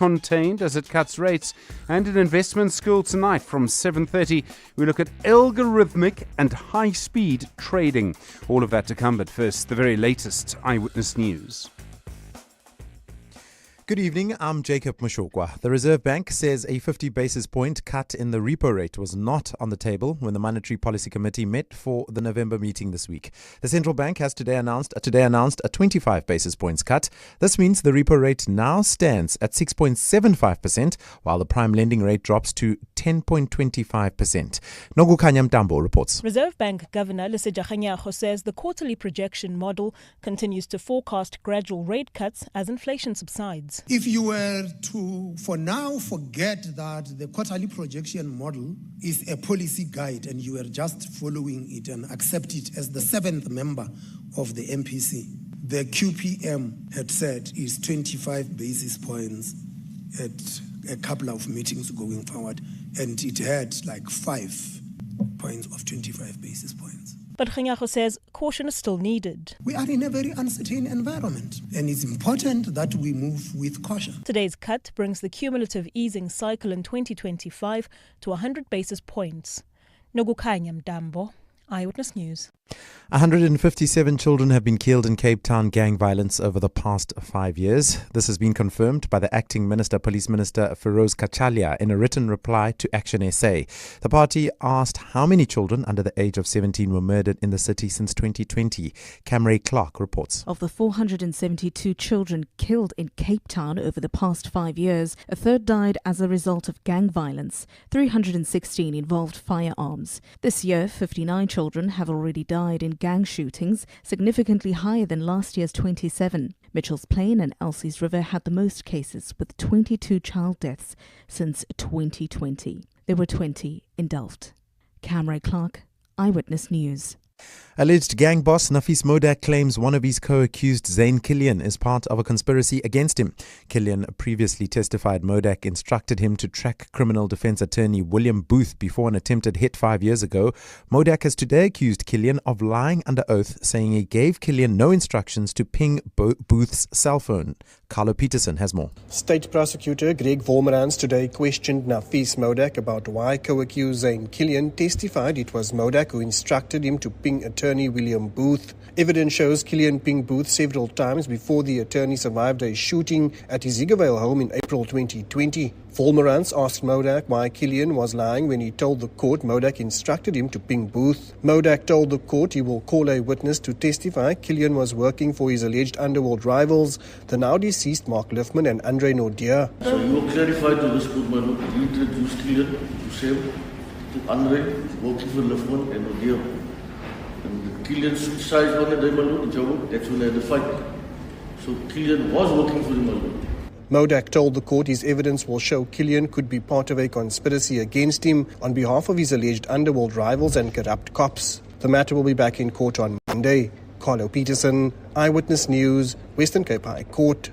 contained as it cuts rates, and in Investment School tonight from 7:30 we look at algorithmic and high-speed trading. All of that to come, but first the very latest Eyewitness News. Good evening, I'm Jacob Mashokwa. The Reserve Bank says a 50 basis point cut in the repo rate was not on the table when the Monetary Policy Committee met for the November meeting this week. The central bank has today announced a 25 basis points cut. This means the repo rate now stands at 6.75%, while the prime lending rate drops to 10.25%. Nogukanya Mtambo reports. Reserve Bank Governor Lesetja Kganyago says the quarterly projection model continues to forecast gradual rate cuts as inflation subsides. If you were to, for now, forget that the quarterly projection model is a policy guide and you were just following it and accept it as the seventh member of the MPC, the QPM had said is 25 basis points at a couple of meetings going forward, and it had like 5 points of 25 basis points. But Kganyago says caution is still needed. We are in a very uncertain environment, and it's important that we move with caution. Today's cut brings the cumulative easing cycle in 2025 to 100 basis points. Nogukanya Mtambo, Eyewitness News. 157 children have been killed in Cape Town gang violence over the past 5 years. This has been confirmed by the acting minister, Police Minister Feroz Kachalia, in a written reply to Action SA. The party asked how many children under the age of 17 were murdered in the city since 2020. Camry Clark reports. Of the 472 children killed in Cape Town over the past 5 years, a third died as a result of gang violence. 316 involved firearms. This year, 59 children have already died in gang shootings, significantly higher than last year's 27. Mitchell's Plain and Elsie's River had the most cases, with 22 child deaths since 2020. There were 20 in Delft. Camry Clark, Eyewitness News. Alleged gang boss Nafis Modak claims one of his co-accused Zain Killian is part of a conspiracy against him. Killian previously testified Modak instructed him to track criminal defense attorney William Booth before an attempted hit 5 years ago. Modak has today accused Killian of lying under oath, saying he gave Killian no instructions to ping Booth's cell phone. Carlo Peterson has more. State Prosecutor Greg Vormerans today questioned Nafis Modak about why co-accused Zain Killian testified it was Modak who instructed him to ping attorney William Booth. Evidence shows Killian pinged Booth several times before the attorney survived a shooting at his Ziegevale home in April 2020. Vormerans asked Modak why Killian was lying when he told the court Modak instructed him to ping Booth. Modak told the court he will call a witness to testify Killian was working for his alleged underworld rivals, the now deceased Mark Liffman and Andre Nordia. So you will clarify to this court, my lord, you introduced Killian to Sam, to Andre, working for Liffman and Nordia. And Killian suicide on the day, my lord, that's when they had the fight. So Killian was working for him, my lord. Modak told the court his evidence will show Killian could be part of a conspiracy against him on behalf of his alleged underworld rivals and corrupt cops. The matter will be back in court on Monday. Carlo Peterson, Eyewitness News, Western Cape High Court.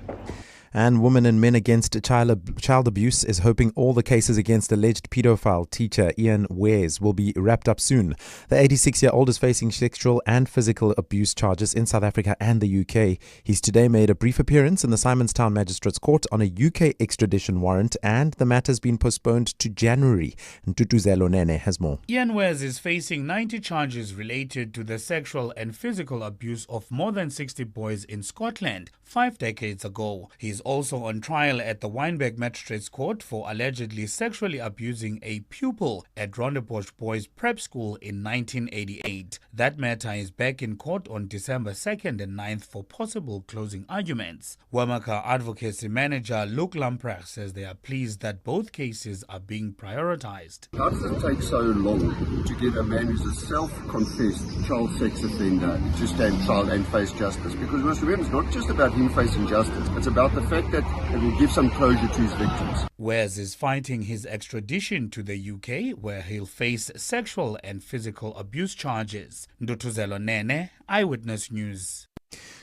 And Women and Men Against Child Abuse is hoping all the cases against alleged paedophile teacher Ian Wares will be wrapped up soon. The 86-year-old is facing sexual and physical abuse charges in South Africa and the UK. He's today made a brief appearance in the Simonstown Magistrates Court on a UK extradition warrant, and the matter has been postponed to January. Ntutuzelo Nene has more. Ian Wares is facing 90 charges related to the sexual and physical abuse of more than 60 boys in Scotland 5 decades ago. He's also on trial at the Wynberg Magistrates Court for allegedly sexually abusing a pupil at Rondebosch Boys Prep School in 1988. That matter is back in court on December 2nd and 9th for possible closing arguments. Wamaka Advocacy Manager Luke Lamprecht says they are pleased that both cases are being prioritized. How does it take so long to get a man who's a self-confessed child sex offender to stand trial and face justice? Because we must remember, it's not just about him facing justice, it's about the fact that it will give some closure to his victims. Wares is fighting his extradition to the UK, where he'll face sexual and physical abuse charges. Ndutuzelo Nene, Eyewitness News.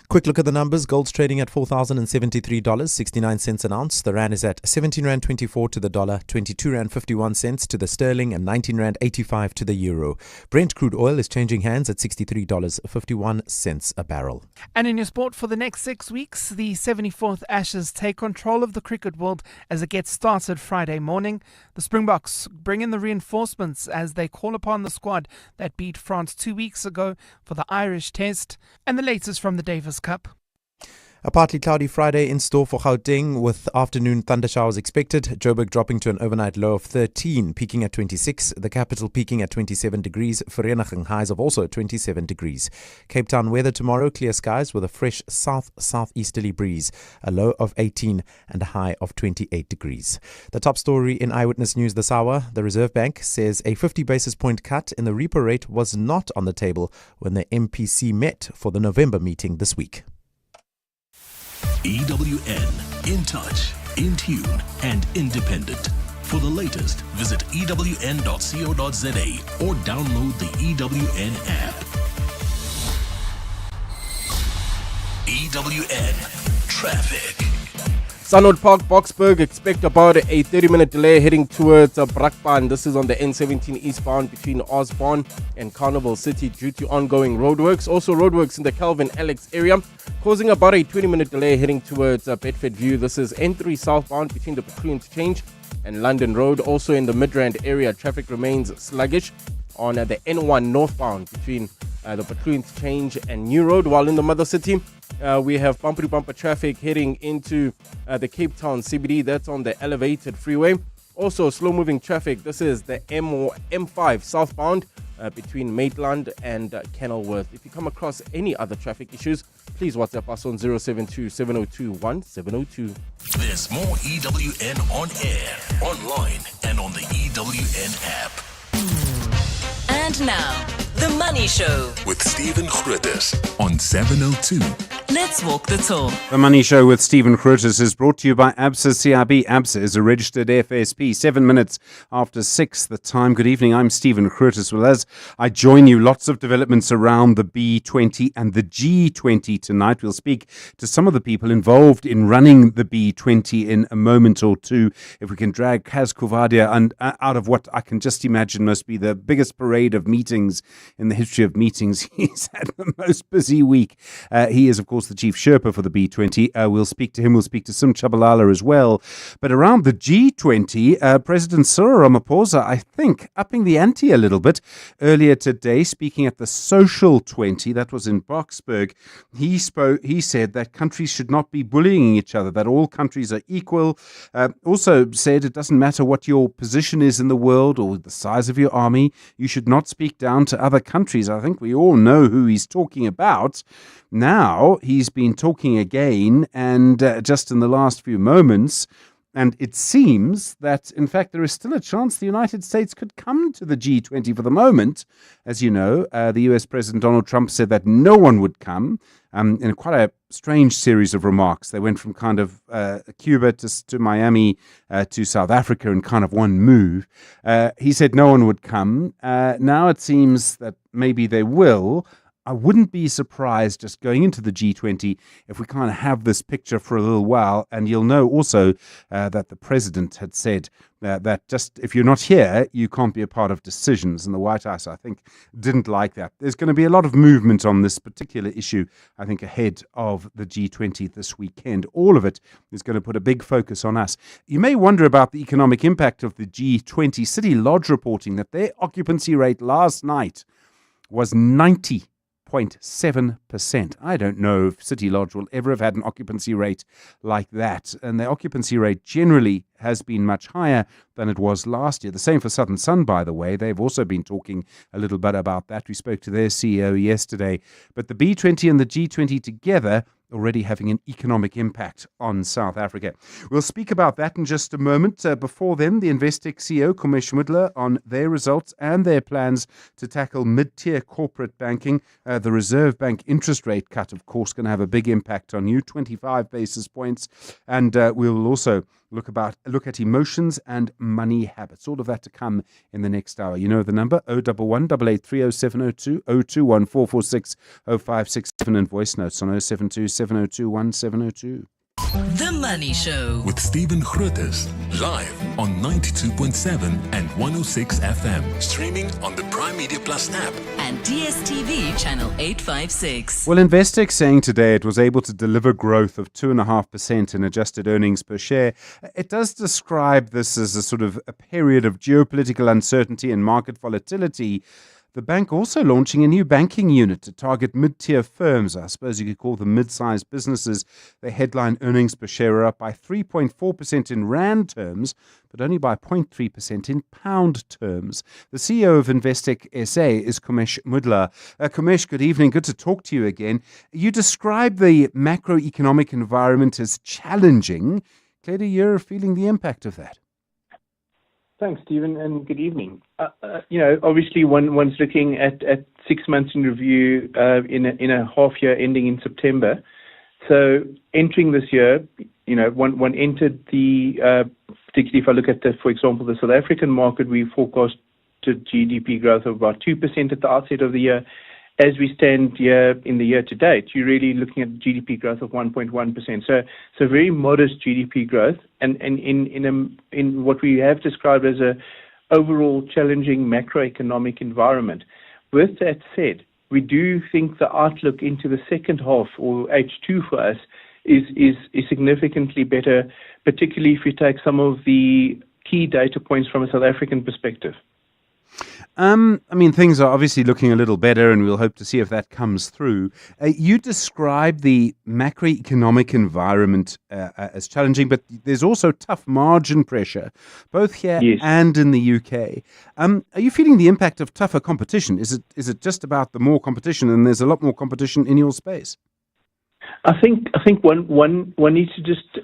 Quick look at the numbers. Gold's trading at $4,073.69 an ounce. The rand is at 17 Rand 24 to the dollar, 22 Rand 51 cents to the sterling, and 19 Rand 85 to the euro. Brent crude oil is changing hands at $63.51 a barrel. And in your sport, for the next 6 weeks, the 74th Ashes take control of the cricket world as it gets started Friday morning. The Springboks bring in the reinforcements as they call upon the squad that beat France 2 weeks ago for the Irish Test. And the latest from the Davis Cup. A partly cloudy Friday in store for Gauteng with afternoon thunder showers expected. Joburg dropping to an overnight low of 13, peaking at 26. The capital peaking at 27 degrees. Vereniging highs of also 27 degrees. Cape Town weather tomorrow, clear skies with a fresh south-southeasterly breeze. A low of 18 and a high of 28 degrees. The top story in Eyewitness News this hour. The Reserve Bank says a 50 basis point cut in the repo rate was not on the table when the MPC met for the November meeting this week. EWN, in touch, in tune, and independent. For the latest, visit ewn.co.za or download the EWN app. EWN Traffic. Sunwood Park, Boksburg, expect about a 30-minute delay heading towards Brakpan. This is on the N17 eastbound between Osborne and Carnival City due to ongoing roadworks. Also roadworks in the Calvin Alex area, causing about a 20-minute delay heading towards Bedford View. This is N3 southbound between the Petru Interchange and London Road. Also in the Midrand area, traffic remains sluggish on the N1 northbound between the Petru Interchange and New Road, while in the Mother City, we have bumper-to-bumper traffic heading into the Cape Town CBD. That's on the elevated freeway. Also, slow-moving traffic. This is the M5 southbound between Maitland and Kenilworth. If you come across any other traffic issues, please WhatsApp us on 072-702-1702. There's more EWN on air, online, and on the EWN app. And now, The Money Show with Stephen Grootes on 702. Let's walk the talk. The Money Show with Stephen Grootes is brought to you by ABSA CIB. ABSA is a registered FSP. 7 minutes after 6 the time. Good evening, I'm Stephen Grootes. Well, as I join you, lots of developments around the B20 and the G20 tonight. We'll speak to some of the people involved in running the B20 in a moment or two. If we can drag Kaz Kuvadia out of what I can just imagine must be the biggest parade of meetings in the history of meetings. He's had the most busy week. He is, of course, the chief Sherpa for the B20. We'll speak to him. We'll speak to Sim Chabalala as well. But around the G20, President Cyril Ramaphosa, I think, upping the ante a little bit. Earlier today, speaking at the Social 20, that was in Boksburg, he said that countries should not be bullying each other, that all countries are equal. Also said it doesn't matter what your position is in the world or the size of your army, you should not speak down to other countries. I think we all know who he's talking about. Now he's been talking again, and just in the last few moments, and it seems that, in fact, there is still a chance the United States could come to the G20 for the moment. As you know, the US President Donald Trump said that no one would come in quite a strange series of remarks. They went from kind of Cuba to Miami to South Africa in kind of one move. He said no one would come. Now it seems that maybe they will. I wouldn't be surprised just going into the G20 if we kind of have this picture for a little while. And you'll know also that the president had said that just if you're not here, you can't be a part of decisions. And the White House, I think, didn't like that. There's going to be a lot of movement on this particular issue, I think, ahead of the G20 this weekend. All of it is going to put a big focus on us. You may wonder about the economic impact of the G20. City Lodge reporting that their occupancy rate last night was 90.7%. I don't know if City Lodge will ever have had an occupancy rate like that. And the occupancy rate generally has been much higher than it was last year. The same for Southern Sun, by the way. They've also been talking a little bit about that. We spoke to their CEO yesterday. But the B20 and the G20 together already having an economic impact on South Africa. We'll speak about that in just a moment. Before then, the Investec CEO, Kumesh Mudla, on their results and their plans to tackle mid-tier corporate banking. The Reserve Bank interest rate cut, of course, going to have a big impact on you, 25 basis points. And we will also look at emotions and money habits. All of that to come in the next hour. You know the number, 011 883 0702 021 446 056. and voice notes on 072 702 1702. The Money Show. With Stephen Grootes, live on 92.7 and 106 FM. Streaming on the Prime Media Plus app. And DSTV channel 856. Well, Investec saying today it was able to deliver growth of 2.5% in adjusted earnings per share. It does describe this as a sort of a period of geopolitical uncertainty and market volatility. The bank also launching a new banking unit to target mid-tier firms. I suppose you could call them mid-sized businesses. Their headline earnings per share are up by 3.4% in rand terms, but only by 0.3% in pound terms. The CEO of Investec SA is Kumesh Mudla. Kumesh, good evening. Good to talk to you again. You describe the macroeconomic environment as challenging. Clearly, you're feeling the impact of that. Thanks, Stephen, and good evening. Obviously, one's looking at 6 months in review in a half year ending in September. So entering this year, one entered the, particularly if I look at, for example, the South African market, we forecasted GDP growth of about 2% at the outset of the year. As we stand here in the year to date, you're really looking at GDP growth of 1.1%. So very modest GDP growth, and in what we have described as a overall challenging macroeconomic environment. With that said, we do think the outlook into the second half, or H2 for us, is significantly better, particularly if you take some of the key data points from a South African perspective. Things are obviously looking a little better, and we'll hope to see if that comes through. You describe the macroeconomic environment as challenging, but there's also tough margin pressure, both here and in the UK. Are you feeling the impact of tougher competition? Is it just about the more competition, and there's a lot more competition in your space? I think one needs to just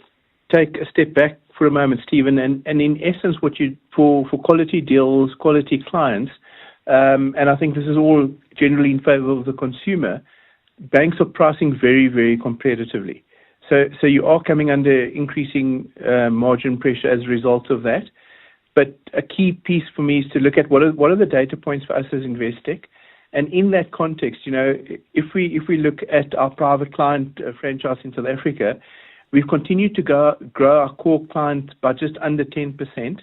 take a step back for a moment, Stephen, and in essence, what you for quality deals, quality clients, and I think this is all generally in favor of the consumer. Banks are pricing very, very competitively, so you are coming under increasing margin pressure as a result of that. But a key piece for me is to look at what are the data points for us as Investec, and in that context, if we look at our private client franchise in South Africa, we've continued to grow our core clients by just under 10%.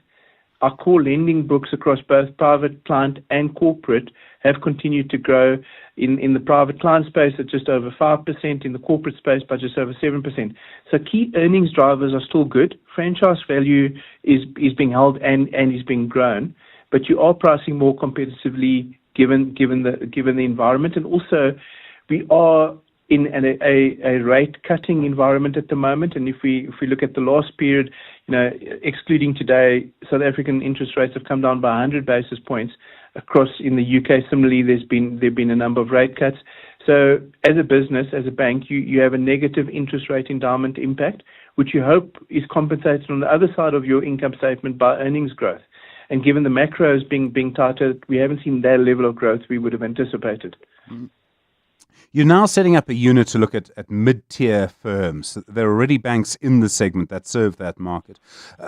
Our core lending books across both private client and corporate have continued to grow in the private client space at just over 5%, in the corporate space by just over 7%. So key earnings drivers are still good. Franchise value is being held and is being grown, but you are pricing more competitively given the environment, and also we are in a rate cutting environment at the moment. And if we look at the last period, excluding today, South African interest rates have come down by 100 basis points across. In the UK, similarly, there've been a number of rate cuts. So as a business, as a bank, you have a negative interest rate endowment impact, which you hope is compensated on the other side of your income statement by earnings growth. And given the macros being tighter, we haven't seen that level of growth we would have anticipated. You're now setting up a unit to look at mid-tier firms. There are already banks in the segment that serve that market.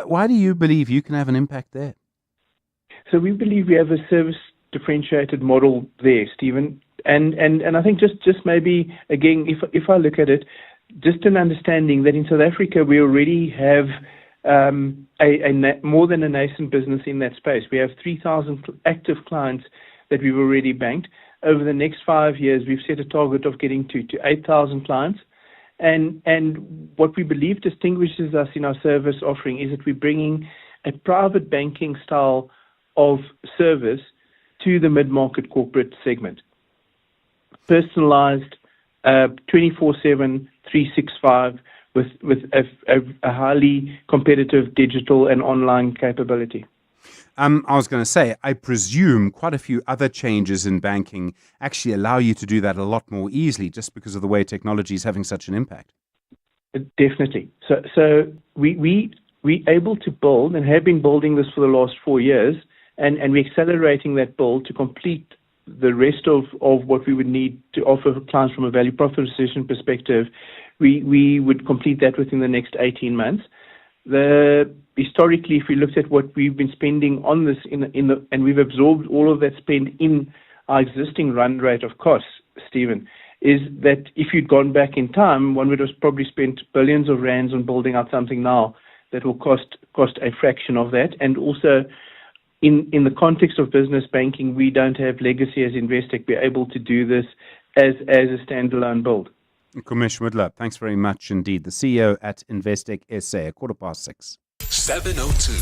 Why do you believe you can have an impact there? So we believe we have a service differentiated model there, Stephen. And I think just maybe, again, if I look at it, just an understanding that in South Africa we already have more than a nascent business in that space. We have 3,000 active clients that we've already banked. Over the next 5 years, we've set a target of getting to 8,000 clients. And what we believe distinguishes us in our service offering is that we're bringing a private banking style of service to the mid-market corporate segment. Personalized, 24/7, 365, with a highly competitive digital and online capability. I was going to say, I presume quite a few other changes in banking actually allow you to do that a lot more easily just because of the way technology is having such an impact. Definitely. So we able to build and have been building this for the last 4 years, and we're accelerating that build to complete the rest of what we would need to offer clients from a value proposition perspective. We would complete that within the next 18 months. Historically, if we looked at what we've been spending on this and we've absorbed all of that spend in our existing run rate of costs, Stephen, is that if you'd gone back in time, one would have probably spent billions of rands on building out something now that will cost a fraction of that. And also, in the context of business banking, we don't have legacy as Investec. We're able to do this as a standalone build. Kumesh Mudla, thanks very much indeed. The CEO at Investec SA, 6:15. 702.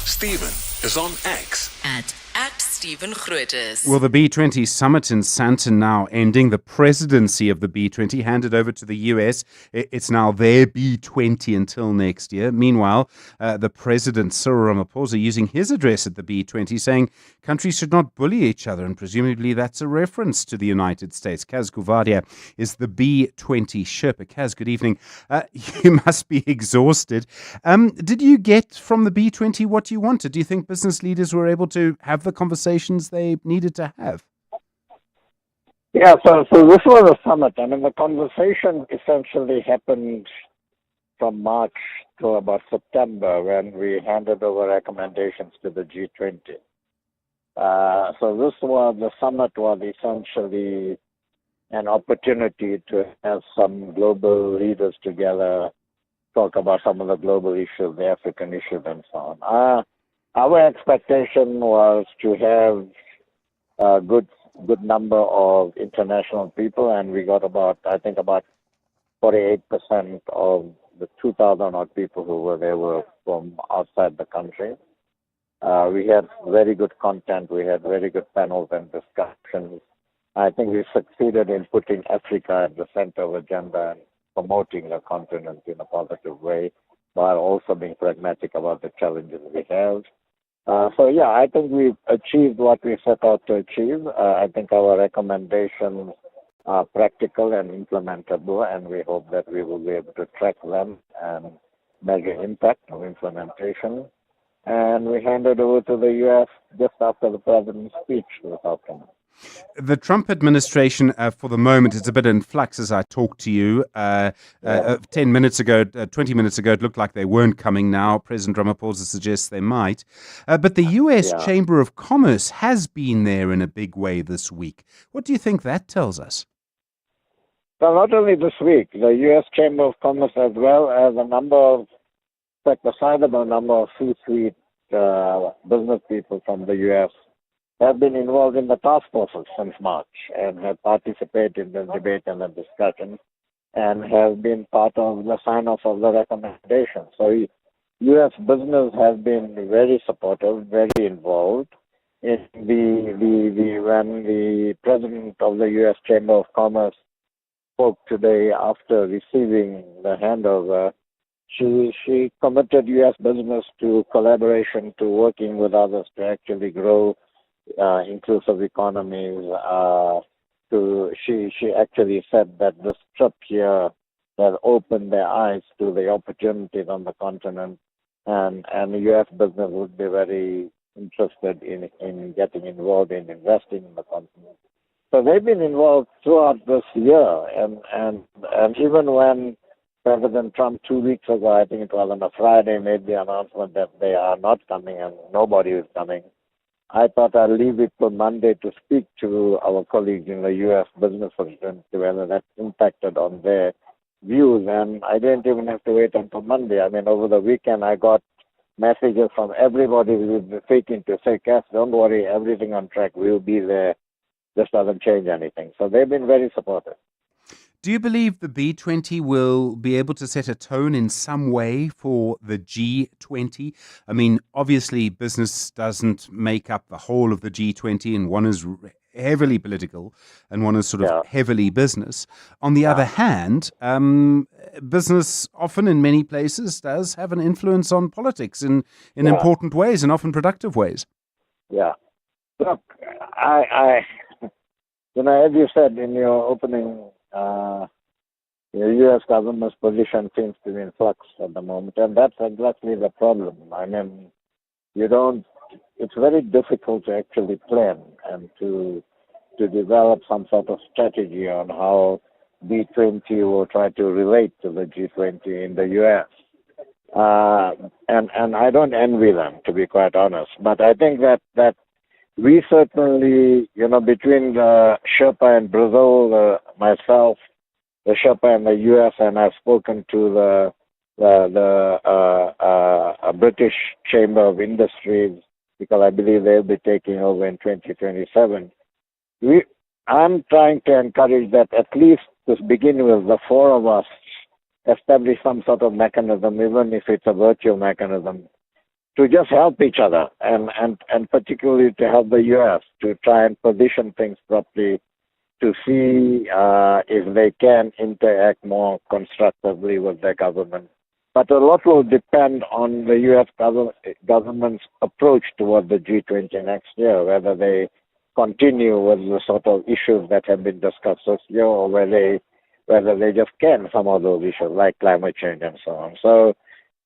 Stephen is on X. At Stephen Grootes. Well, the B20 summit in Sandton now ending. The presidency of the B20 handed over to the US. It's now their B20 until next year. Meanwhile, the president, Cyril Ramaphosa, using his address at the B20, saying countries should not bully each other, and presumably that's a reference to the United States. Kaz Guvadia is the B20 Sherpa. Kaz, good evening. You must be exhausted. Did you get from the B20 what you wanted? Do you think business leaders were able to have the conversations they needed to have? Yeah, so this was a summit. I mean, the conversation essentially happened from March to about September when we handed over recommendations to the G20. So the summit was essentially an opportunity to have some global leaders together, talk about some of the global issues, the African issues, and so on. Our expectation was to have a good number of international people, and we got about 48% of the 2,000 odd people who were there were from outside the country. We had very good content. We had very good panels and discussions. I think we succeeded in putting Africa at the center of the agenda and promoting the continent in a positive way, while also being pragmatic about the challenges we have. I think we've achieved what we set out to achieve. I think our recommendations are practical and implementable, and we hope that we will be able to track them and measure impact of implementation. And we handed over to the U.S. just after the president's speech this afternoon. The Trump administration, for the moment, is a bit in flux as I talk to you. 10 minutes ago, 20 minutes ago, it looked like they weren't coming. Now, President Ramaphosa suggests they might. But the U.S. Chamber of Commerce has been there in a big way this week. What do you think that tells us? Well, not only this week, the U.S. Chamber of Commerce, as well as a sizable number of C-suite business people from the U.S., have been involved in the task forces since March and have participated in the debate and the discussion and have been part of the sign-off of the recommendations. So U.S. business has been very supportive, very involved. When the president of the U.S. Chamber of Commerce spoke today after receiving the handover, she committed U.S. business to collaboration, to working with others to actually grow inclusive economies. She actually said that this trip here has opened their eyes to the opportunities on the continent, and the U.S. business would be very interested in getting involved in investing in the continent. So they've been involved throughout this year, and even when President Trump 2 weeks ago, I think it was on a Friday, made the announcement that they are not coming and nobody is coming, I thought I'll leave it for Monday to speak to our colleagues in the U.S. business fraternity, whether that impacted on their views. And I didn't even have to wait until Monday. I mean, over the weekend, I got messages from everybody who's speaking to say, Cass, don't worry, everything on track. We'll be there. This doesn't change anything. So they've been very supportive. Do you believe the B20 will be able to set a tone in some way for the G20? I mean, obviously, business doesn't make up the whole of the G20, and one is heavily political and one is sort of heavily business. On the other hand, business often in many places does have an influence on politics in important ways and often productive ways. Yeah. Look, I as you said in your opening, the U.S. government's position seems to be in flux at the moment, and that's exactly the problem. I mean, it's very difficult to actually plan and to develop some sort of strategy on how B20 will try to relate to the G20 in the U.S. And I don't envy them, to be quite honest, but I think that we certainly, between the Sherpa and Brazil, myself, the Sherpa and the U.S., and I've spoken to the British Chamber of Industries, because I believe they'll be taking over in 2027. I'm trying to encourage that at least to begin with, the four of us establish some sort of mechanism, even if it's a virtual mechanism, to just help each other, and particularly to help the U.S. to try and position things properly, to see if they can interact more constructively with their government. But a lot will depend on the U.S. government's approach toward the G20 next year, whether they continue with the sort of issues that have been discussed this year, or whether they just can some of those issues like climate change and so on. So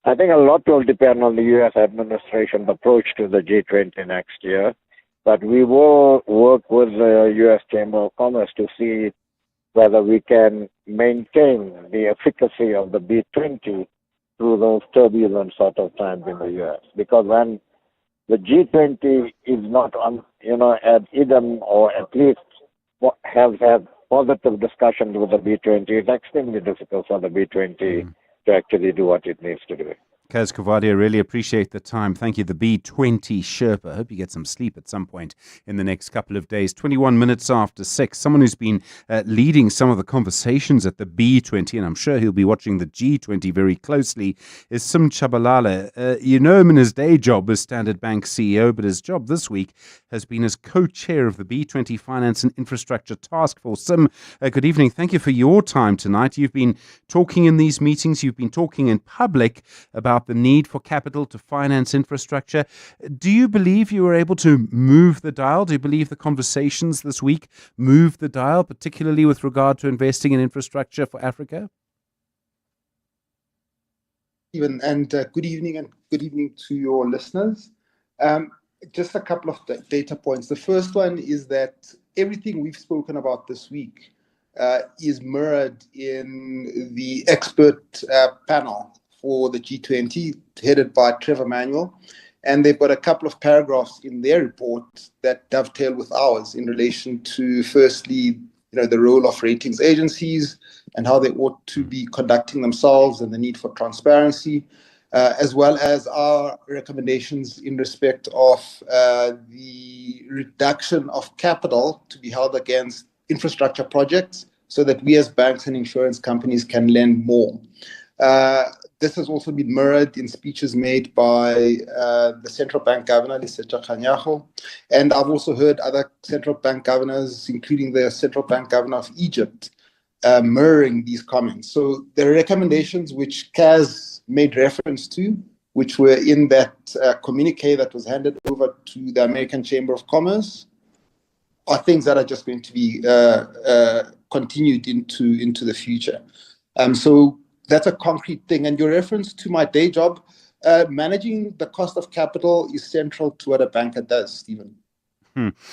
I think a lot will depend on the U.S. administration's approach to the G20 next year. But we will work with the U.S. Chamber of Commerce to see whether we can maintain the efficacy of the B20 through those turbulent sort of times in the U.S. Because when the G20 is not on, at idem, or at least have had positive discussions with the B20, it's extremely difficult for the B20 to actually do what it needs to do. Kaz Kavadia, really appreciate the time. Thank you. The B20 Sherpa. I hope you get some sleep at some point in the next couple of days. 21 minutes after 6. Someone who's been leading some of the conversations at the B20, and I'm sure he'll be watching the G20 very closely, is Sim Chabalala. You know him in his day job as Standard Bank CEO, but his job this week has been as co-chair of the B20 Finance and Infrastructure Task Force. Sim, good evening. Thank you for your time tonight. You've been talking in these meetings. You've been talking in public about the need for capital to finance infrastructure. Do you believe you were able to move the dial? Do you believe the conversations this week moved the dial, particularly with regard to investing in infrastructure for Africa? Stephen, and good evening to your listeners. Just a couple of data points. The first one is that everything we've spoken about this week is mirrored in the expert panel for the G20, headed by Trevor Manuel. And they've got a couple of paragraphs in their report that dovetail with ours in relation to, firstly, the role of ratings agencies and how they ought to be conducting themselves and the need for transparency, as well as our recommendations in respect of the reduction of capital to be held against infrastructure projects so that we as banks and insurance companies can lend more. This has also been mirrored in speeches made by the central bank governor, Lesetja Kganyago, and I've also heard other central bank governors, including the central bank governor of Egypt, mirroring these comments. So the recommendations which Kaz made reference to, which were in that communique that was handed over to the American Chamber of Commerce, are things that are just going to be continued into the future. So that's a concrete thing. And your reference to my day job, managing the cost of capital is central to what a banker does, Stephen. The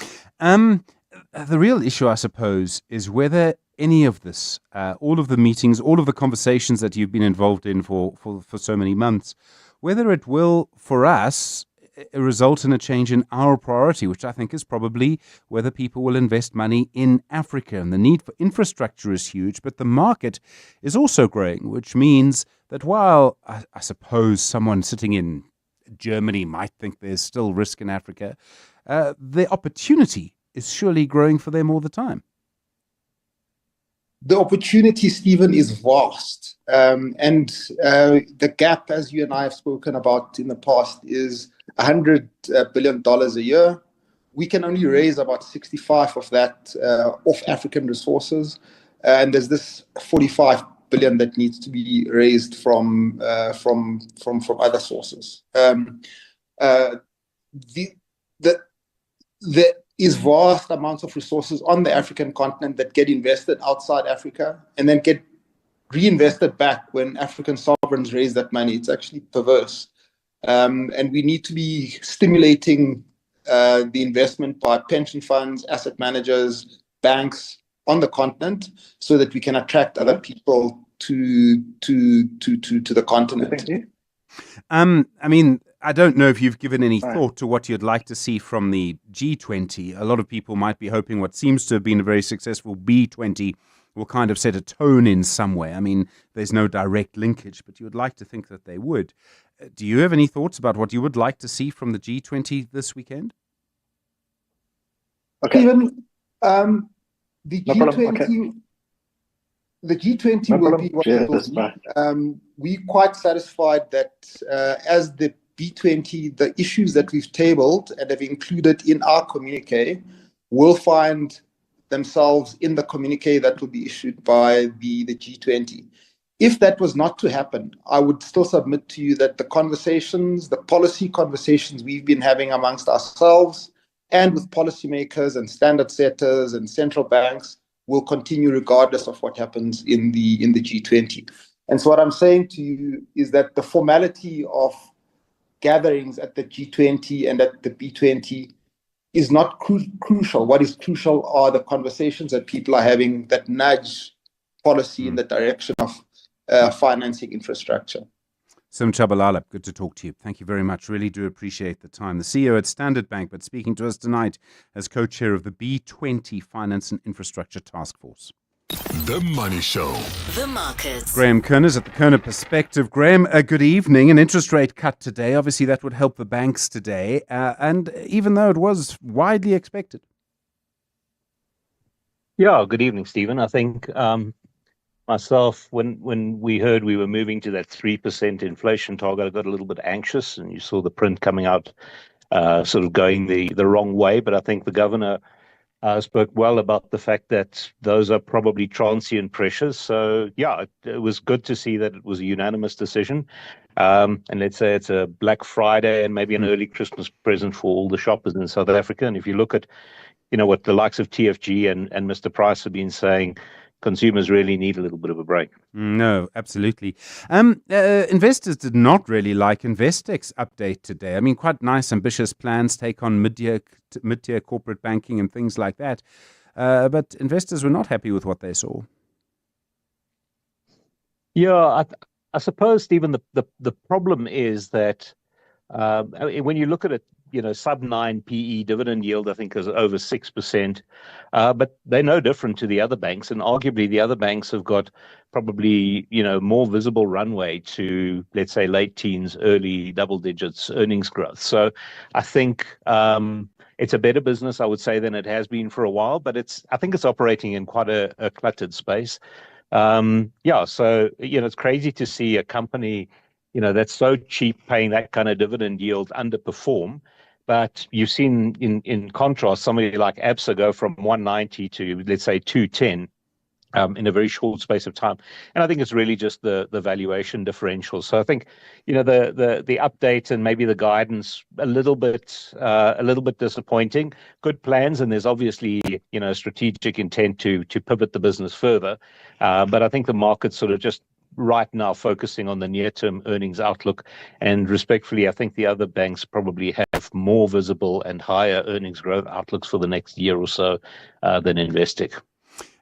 real issue, I suppose, is whether any of this, all of the meetings, all of the conversations that you've been involved in for so many months, whether it will, for us, result in a change in our priority, which I think is probably whether people will invest money in Africa. And the need for infrastructure is huge, but the market is also growing, which means that while I suppose someone sitting in Germany might think there's still risk in Africa, the opportunity is surely growing for them all the time. The opportunity, Stephen, is vast. And the gap, as you and I have spoken about in the past, is $100 billion a year. We can only raise about 65 of that off African resources. And there's this 45 billion that needs to be raised from other sources. There is vast amounts of resources on the African continent that get invested outside Africa and then get reinvested back when African sovereigns raise that money. It's actually perverse. And we need to be stimulating the investment by pension funds, asset managers, banks on the continent so that we can attract other people to the continent. I mean, I don't know if you've given any thought to what you'd like to see from the G20. A lot of people might be hoping what seems to have been a very successful B20 will kind of set a tone in some way. I mean, there's no direct linkage, but you would like to think that they would. Do you have any thoughts about what you would like to see from the G20 this weekend? Okay. Even the G20, the G20 will be what it will be. We're quite satisfied that as the B20, the issues that we've tabled and have included in our communique will find themselves in the communique that will be issued by the G20. If that was not to happen, I would still submit to you that the conversations, the policy conversations we've been having amongst ourselves and with policymakers and standard setters and central banks will continue regardless of what happens in the G20. And so what I'm saying to you is that the formality of gatherings at the G20 and at the B20 is not crucial. What is crucial are the conversations that people are having that nudge policy in the direction of financing infrastructure. Sim Chabalala, good to talk to you. Thank you very much. Really do appreciate the time. The CEO at Standard Bank, but speaking to us tonight as co-chair of the B20 Finance and Infrastructure Task Force. The Money Show. The markets. Graham Kerner's at the Kerner Perspective. Graham, good evening. An interest rate cut today. Obviously, that would help the banks today. And even though it was widely expected. Yeah, good evening, Stephen. I think myself, when we heard we were moving to that 3% inflation target, I got a little bit anxious, and you saw the print coming out sort of going the wrong way. But I think the governor spoke well about the fact that those are probably transient pressures. So, yeah, it was good to see that it was a unanimous decision. And let's say it's a Black Friday and maybe an early Christmas present for all the shoppers in South Africa. And if you look at, what the likes of TFG and Mr. Price have been saying, consumers really need a little bit of a break. No, absolutely. Investors did not really like Investec's update today. I mean, quite nice, ambitious plans, take on mid-tier corporate banking and things like that. But investors were not happy with what they saw. Yeah, I suppose, Stephen, the problem is that when you look at it, sub-9 PE dividend yield, I think, is over 6%. But they're no different to the other banks. And arguably, the other banks have got probably, more visible runway to, let's say, late teens, early double digits earnings growth. So I think it's a better business, I would say, than it has been for a while. But I think it's operating in quite a cluttered space. So, it's crazy to see a company, that's so cheap paying that kind of dividend yield underperform. But you've seen, in contrast, somebody like Absa go from 190 to, let's say, 210 in a very short space of time. And I think it's really just the valuation differential. So I think, the update and maybe the guidance a little bit disappointing. Good plans, and there's obviously, strategic intent to pivot the business further. But I think the market's sort of just right now focusing on the near-term earnings outlook, and respectfully, I think the other banks probably have more visible and higher earnings growth outlooks for the next year or so than Investec.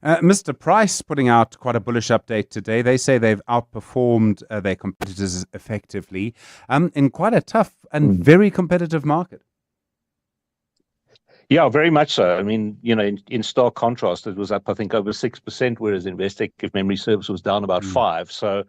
Mr. Price putting out quite a bullish update today. They say they've outperformed their competitors effectively in quite a tough and very competitive market. Yeah, very much so. I mean, in stark contrast, it was up, I think, over 6%, whereas Investec, if memory serves, was down about 5%. So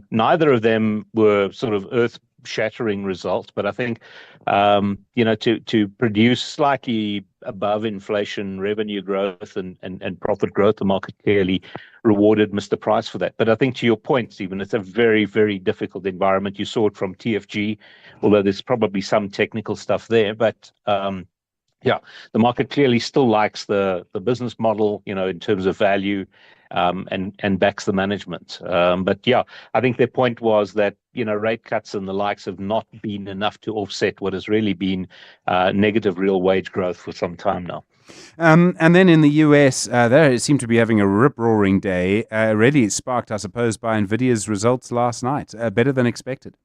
neither of them were sort of earth-shattering results. But I think, to produce slightly above inflation revenue growth and profit growth, the market clearly rewarded Mr. Price for that. But I think to your point, Stephen, it's a very, very difficult environment. You saw it from TFG, although there's probably some technical stuff there. But the market clearly still likes the business model, in terms of value, and backs the management. But I think their point was that, rate cuts and the likes have not been enough to offset what has really been negative real wage growth for some time now. And then in the US, they seem to be having a rip-roaring day, really sparked, I suppose, by NVIDIA's results last night, better than expected.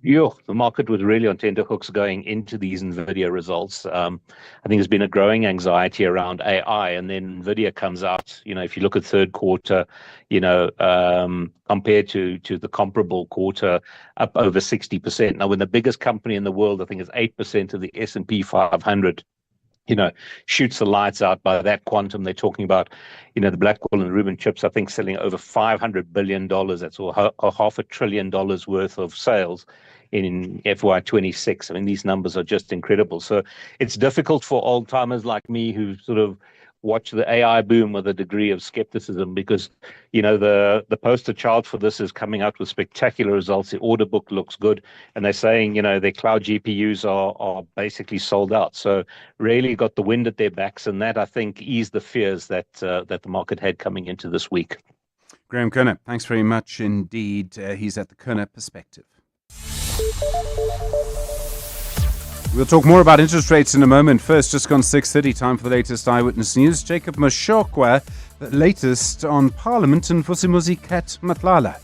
The market was really on tenterhooks going into these NVIDIA results. I think there's been a growing anxiety around AI, and then NVIDIA comes out. If you look at third quarter, compared to the comparable quarter, up over 60%. Now, when the biggest company in the world, I think, is 8% of the S&P 500. Shoots the lights out by that quantum. They're talking about, the Blackwell and Rubin chips, I think, selling over $500 billion. That's all $500 billion worth of sales in FY26. I mean, these numbers are just incredible. So it's difficult for old timers like me who sort of watch the AI boom with a degree of skepticism because, the poster child for this is coming out with spectacular results. The order book looks good. And they're saying, their cloud GPUs are basically sold out. So really got the wind at their backs. And that, I think, eased the fears that the market had coming into this week. Graham Kerner, thanks very much indeed. He's at the Kerner Perspective. We'll talk more about interest rates in a moment. First, just gone 6:30, time for the latest Eyewitness News. Jacob Mashokwa, the latest on Parliament and Vusimuzi Kat Matlala.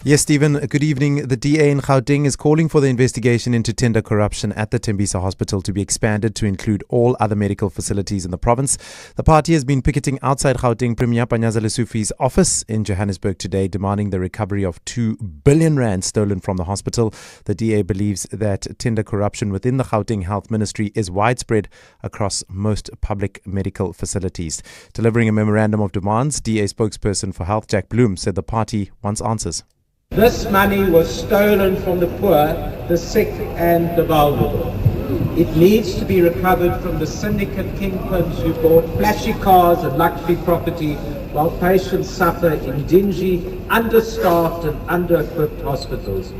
Yes, Stephen, good evening. The DA in Gauteng is calling for the investigation into tender corruption at the Tembisa Hospital to be expanded to include all other medical facilities in the province. The party has been picketing outside Gauteng Premier Panyaza Lesufi's office in Johannesburg today, demanding the recovery of 2 billion rand stolen from the hospital. The DA believes that tender corruption within the Gauteng Health Ministry is widespread across most public medical facilities. Delivering a memorandum of demands, DA spokesperson for Health Jack Bloom said the party wants answers. This money was stolen from the poor, the sick and the vulnerable. It needs to be recovered from the syndicate kingpins who bought flashy cars and luxury property while patients suffer in dingy, understaffed and under-equipped hospitals.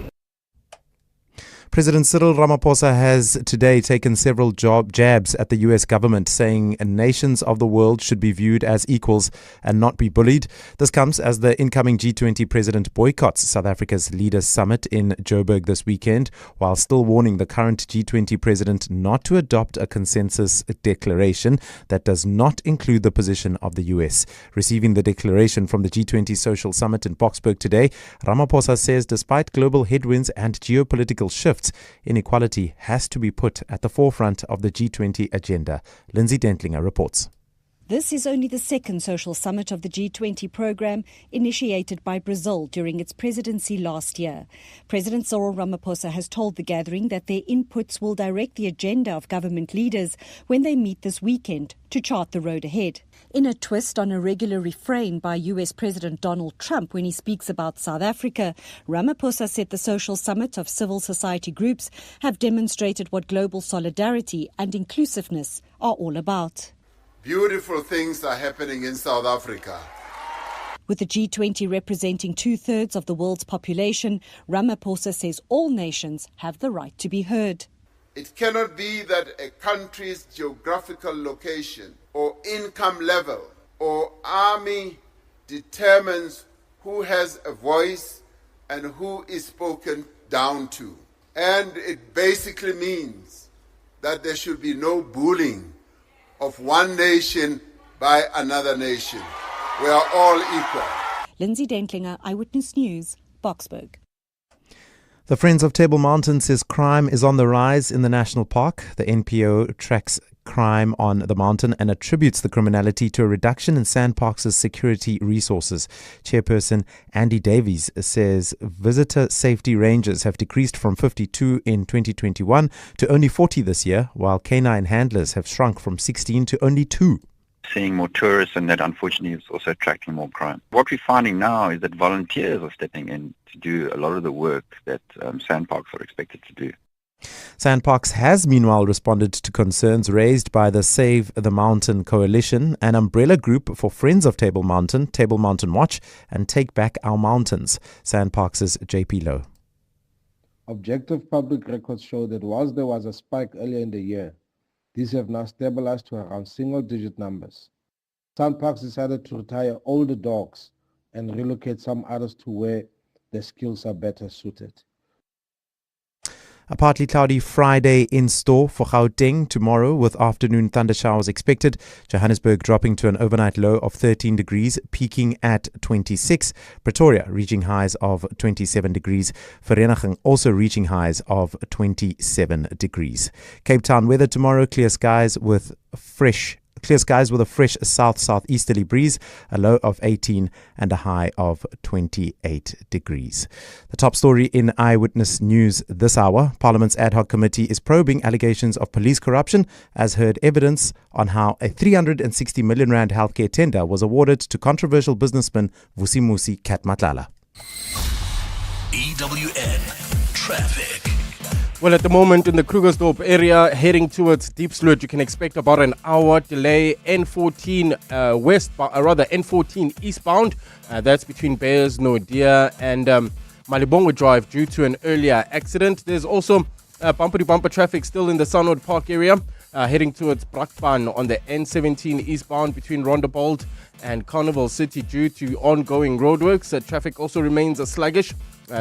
President Cyril Ramaphosa has today taken several jabs at the US government, saying nations of the world should be viewed as equals and not be bullied. This comes as the incoming G20 president boycotts South Africa's Leaders Summit in Joburg this weekend, while still warning the current G20 president not to adopt a consensus declaration that does not include the position of the US. Receiving the declaration from the G20 Social Summit in Boksburg today, Ramaphosa says despite global headwinds and geopolitical shifts, inequality has to be put at the forefront of the G20 agenda. Lindsay Dentlinger reports. This is only the second social summit of the G20 program initiated by Brazil during its presidency last year. President Cyril Ramaphosa has told the gathering that their inputs will direct the agenda of government leaders when they meet this weekend to chart the road ahead. In a twist on a regular refrain by US President Donald Trump when he speaks about South Africa, Ramaphosa said the social summit of civil society groups have demonstrated what global solidarity and inclusiveness are all about. Beautiful things are happening in South Africa. With the G20 representing 2/3 of the world's population, Ramaphosa says all nations have the right to be heard. It cannot be that a country's geographical location or income level or army determines who has a voice and who is spoken down to. And it basically means that there should be no bullying of one nation by another nation. We are all equal. Lindsay Dentlinger, Eyewitness News, Boksburg. The Friends of Table Mountain says crime is on the rise in the national park. The NPO tracks crime on the mountain and attributes the criminality to a reduction in SANParks' security resources. Chairperson Andy Davies says visitor safety rangers have decreased from 52 in 2021 to only 40 this year, while canine handlers have shrunk from 16 to only 2. Seeing more tourists, and that unfortunately is also attracting more crime. What we're finding now is that volunteers are stepping in to do a lot of the work that SANParks are expected to do. SANParks has meanwhile responded to concerns raised by the Save the Mountain Coalition, an umbrella group for Friends of Table Mountain Watch, and Take Back Our Mountains. SANParks' JP Lowe. Objective public records show that whilst there was a spike earlier in the year, these have now stabilized to around single-digit numbers. SANParks decided to retire older dogs and relocate some others to where their skills are better suited. A partly cloudy Friday in store for Gauteng tomorrow, with afternoon thunder showers expected. Johannesburg dropping to an overnight low of 13 degrees, peaking at 26. Pretoria reaching highs of 27 degrees. Vereeniging also reaching highs of 27 degrees. Cape Town weather tomorrow, clear skies with a fresh south-southeasterly breeze, a low of 18 and a high of 28 degrees. The top story in Eyewitness News this hour: Parliament's ad hoc committee is probing allegations of police corruption as heard evidence on how a 360 million rand healthcare tender was awarded to controversial businessman Vusimusi Katmatlala. EWN Traffic. Well, at the moment in the Krugersdorp area, heading towards Diepsloot, you can expect about an hour delay. N14 N14 eastbound. That's between Beyers, Nodia and Malibongwe Drive due to an earlier accident. There's also bumper-to-bumper traffic still in the Sunwood Park area, heading towards Brakpan on the N17 eastbound between Rondebold and Carnival City due to ongoing roadworks. Traffic also remains sluggish.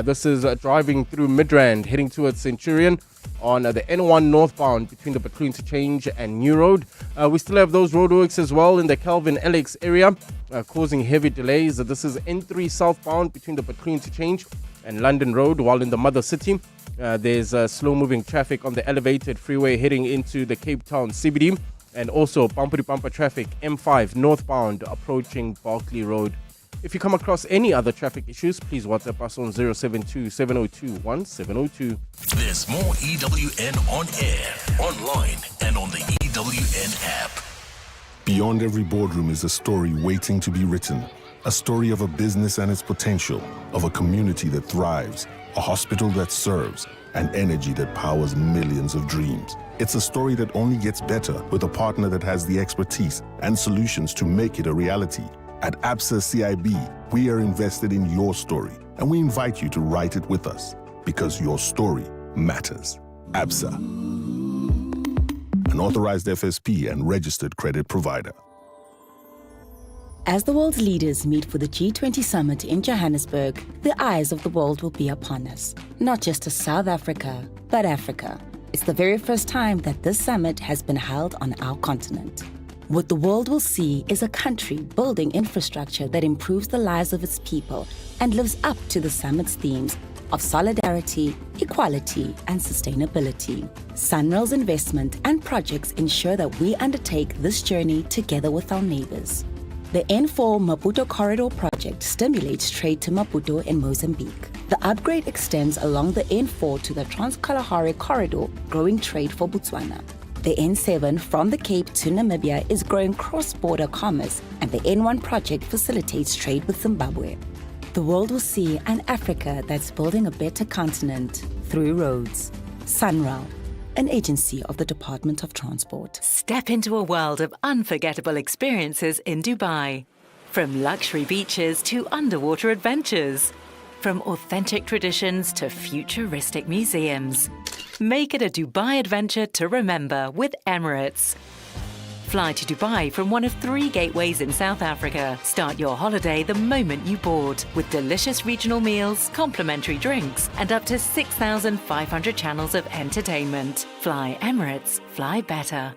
This is driving through Midrand, heading towards Centurion on the N1 northbound between the Between Change and New Road. We still have those roadworks as well in the Calvin Alex area, causing heavy delays. This is N3 southbound between the Between Change and London Road, while in the Mother City, there's slow-moving traffic on the elevated freeway heading into the Cape Town CBD, and also bumper-to-bumper traffic M5 northbound approaching Barclay Road. If you come across any other traffic issues, please WhatsApp us on 072-702-1702. There's more EWN on air, online, and on the EWN app. Beyond every boardroom is a story waiting to be written. A story of a business and its potential, of a community that thrives, a hospital that serves, and energy that powers millions of dreams. It's a story that only gets better with a partner that has the expertise and solutions to make it a reality. At ABSA CIB, we are invested in your story, and we invite you to write it with us, because your story matters. ABSA, an authorized FSP and registered credit provider. As the world's leaders meet for the G20 summit in Johannesburg, the eyes of the world will be upon us. Not just to South Africa, but Africa. It's the very first time that this summit has been held on our continent. What the world will see is a country building infrastructure that improves the lives of its people and lives up to the summit's themes of solidarity, equality, and sustainability. SANRAL's investment and projects ensure that we undertake this journey together with our neighbors. The N4 Maputo Corridor project stimulates trade to Maputo in Mozambique. The upgrade extends along the N4 to the Trans-Kalahari Corridor, growing trade for Botswana. The N7 from the Cape to Namibia is growing cross-border commerce, and the N1 project facilitates trade with Zimbabwe. The world will see an Africa that's building a better continent through roads. SANRAL, an agency of the Department of Transport. Step into a world of unforgettable experiences in Dubai. From luxury beaches to underwater adventures. From authentic traditions to futuristic museums. Make it a Dubai adventure to remember with Emirates. Fly to Dubai from one of 3 gateways in South Africa. Start your holiday the moment you board with delicious regional meals, complimentary drinks, and up to 6,500 channels of entertainment. Fly Emirates. Fly better.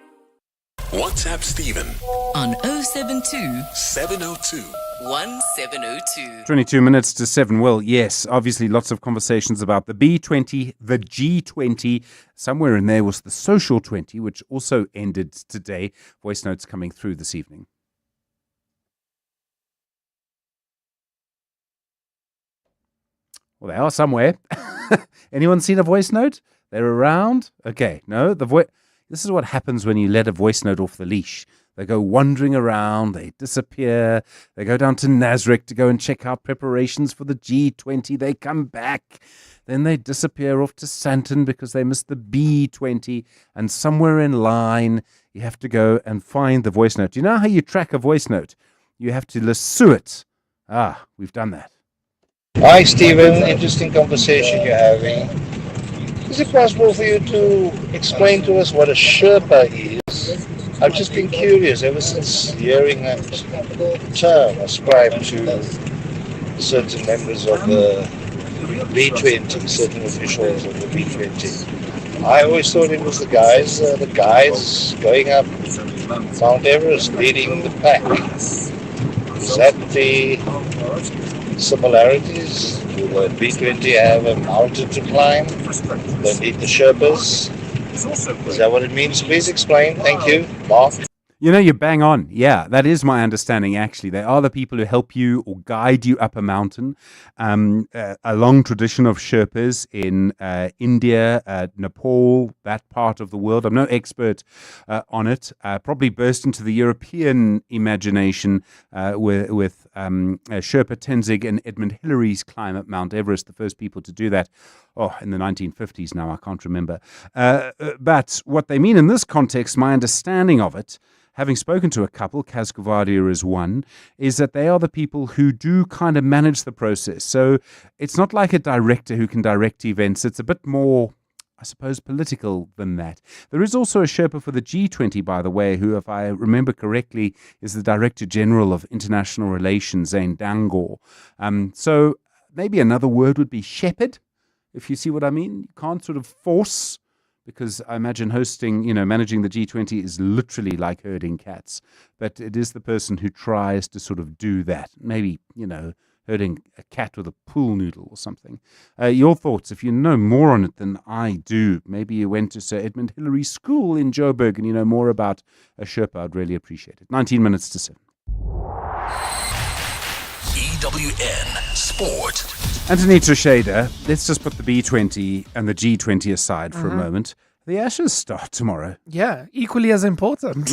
WhatsApp Stephen On 072 702 1702. 22 minutes to 7. Well, yes, obviously lots of conversations about the B20, the G20. Somewhere in there was the social 20, which also ended today. Voice notes coming through this evening. Well, they are somewhere. Anyone seen a voice note? They're around? Okay, no, this is what happens when you let a voice note off the leash. They go wandering around, they disappear, they go down to Nasrec to go and check out preparations for the G20, they come back, then they disappear off to Sandton because they missed the B20, and somewhere in line, you have to go and find the voice note. Do you know how you track a voice note? You have to lasso it. We've done that. Hi Stephen, interesting conversation you're having. Is it possible for you to explain to us what a Sherpa is? I've just been curious ever since hearing that term ascribed to certain members of the B20, certain officials of the B20. I always thought it was the guys going up Mount Everest, leading the pack. Is that the similarities? Do the B20 have a mountain to climb? They need the Sherpas? Is that what it means? Please explain. Thank you. Mark. You know, you're bang on. Yeah, that is my understanding, actually. They are the people who help you or guide you up a mountain. A long tradition of Sherpas in India, Nepal, that part of the world. I'm no expert on it. Probably burst into the European imagination with Sherpa Tenzing and Edmund Hillary's climb at Mount Everest, the first people to do that. Oh, in the 1950s now, I can't remember. But what they mean in this context, my understanding of it, having spoken to a couple, Kaz Kavadia is one, is that they are the people who do kind of manage the process. So it's not like a director who can direct events. It's a bit more, I suppose, political than that. There is also a Sherpa for the G20, by the way, who, if I remember correctly, is the Director General of International Relations, Zane Dangor. So maybe another word would be shepherd, if you see what I mean. You can't sort of force, because I imagine hosting, managing the G20 is literally like herding cats. But it is the person who tries to sort of do that. Maybe, herding a cat with a pool noodle or something. Your thoughts, if you know more on it than I do. Maybe you went to Sir Edmund Hillary's school in Joburg and you know more about a Sherpa. I'd really appreciate it. 19 minutes to 7. EWN Sport. Anthony Trishada, let's just put the B20 and the G20 aside for a moment. The Ashes start tomorrow. Yeah, equally as important.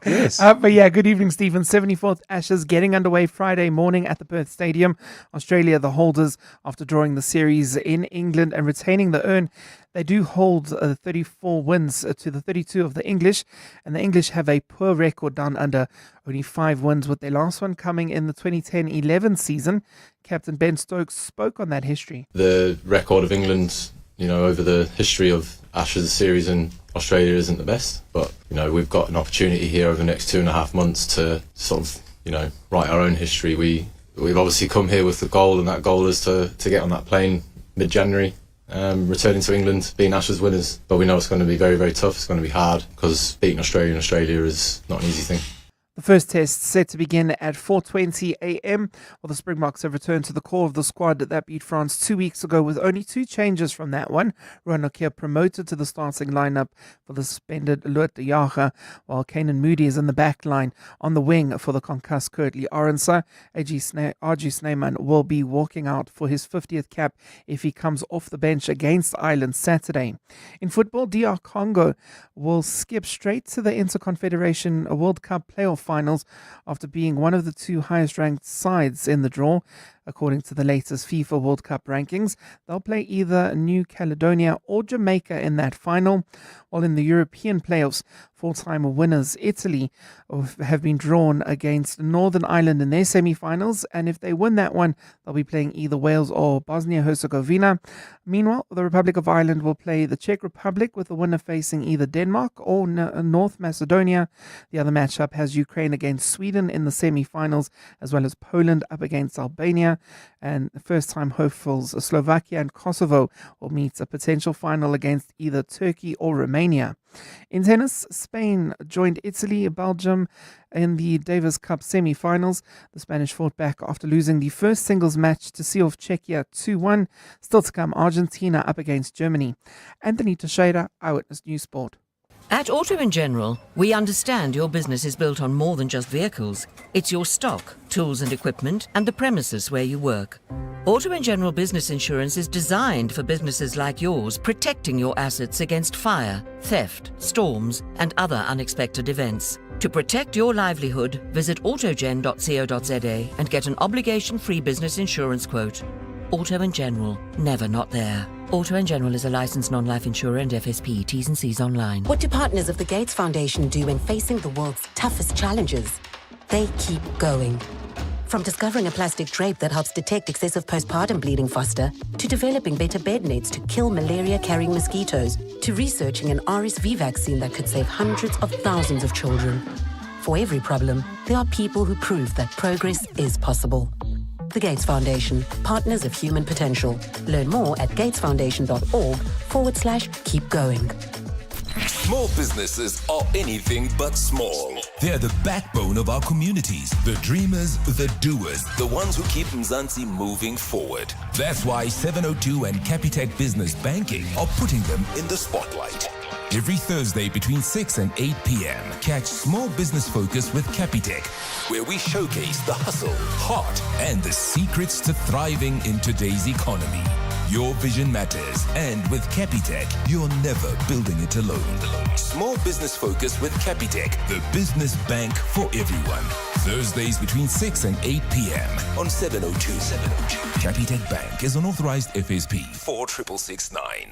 Yes. But yeah, good evening, Stephen. 74th Ashes getting underway Friday morning at the Perth Stadium. Australia, the holders, after drawing the series in England and retaining the urn. They do hold 34 wins to the 32 of the English, and the English have a poor record down under, only 5 wins, with their last one coming in the 2010-11 season. Captain Ben Stokes spoke on that history. The record of England, over the history of Ashes series in Australia isn't the best, but we've got an opportunity here over the next 2.5 months to sort of write our own history. We've obviously come here with the goal, and that goal is to get on that plane mid-January, returning to England, being Ashes winners. But we know it's going to be very, very tough. It's going to be hard, because beating Australia in Australia is not an easy thing. The first test set to begin at 4:20 a.m. Well, the Springboks have returned to the core of the squad that beat France 2 weeks ago, with only 2 changes from that one. Rowan Nokia promoted to the starting lineup for the suspended Loet de Jager, while Keenan Moody is in the back line on the wing for the concussed Kurtley Arendse. RG Snyman will be walking out for his 50th cap if he comes off the bench against Ireland Saturday. In football, DR Congo will skip straight to the Interconfederation World Cup playoff finals after being one of the 2 highest ranked sides in the draw. According to the latest FIFA World Cup rankings, they'll play either New Caledonia or Jamaica in that final. While in the European playoffs, 4-time winners Italy have been drawn against Northern Ireland in their semi-finals, and if they win that one, they'll be playing either Wales or Bosnia-Herzegovina. Meanwhile, the Republic of Ireland will play the Czech Republic, with the winner facing either Denmark or North Macedonia. The other matchup has Ukraine against Sweden in the semi-finals, as well as Poland up against Albania. And first-time hopefuls Slovakia and Kosovo will meet a potential final against either Turkey or Romania. In tennis, Spain joined Italy, Belgium in the Davis Cup semi-finals. The Spanish fought back after losing the first singles match to see off Czechia 2-1. Still to come, Argentina up against Germany. Anthony Teixeira, Eyewitness News Sport. At Auto & General, we understand your business is built on more than just vehicles. It's your stock, tools and equipment, and the premises where you work. Auto & General Business Insurance is designed for businesses like yours, protecting your assets against fire, theft, storms, and other unexpected events. To protect your livelihood, visit autogen.co.za and get an obligation-free business insurance quote. Auto & General, never not there. Auto & General is a licensed non-life insurer and FSP. T's and C's online. What do partners of the Gates Foundation do when facing the world's toughest challenges? They keep going. From discovering a plastic drape that helps detect excessive postpartum bleeding faster, to developing better bed nets to kill malaria-carrying mosquitoes, to researching an RSV vaccine that could save hundreds of thousands of children. For every problem, there are people who prove that progress is possible. The Gates Foundation, partners of human potential. Learn more at gatesfoundation.org/keep going. Small businesses are anything but small. They're the backbone of our communities, the dreamers, the doers, the ones who keep Mzansi moving forward. That's why 702 and Capitec Business Banking are putting them in the spotlight. Every Thursday between 6 and 8 p.m., catch Small Business Focus with Capitec, where we showcase the hustle, heart, and the secrets to thriving in today's economy. Your vision matters, and with Capitec, you're never building it alone. Small Business Focus with Capitec, the business bank for everyone. Thursdays between 6 and 8 p.m. on 702. Capitec Bank is an authorized FSP 46669.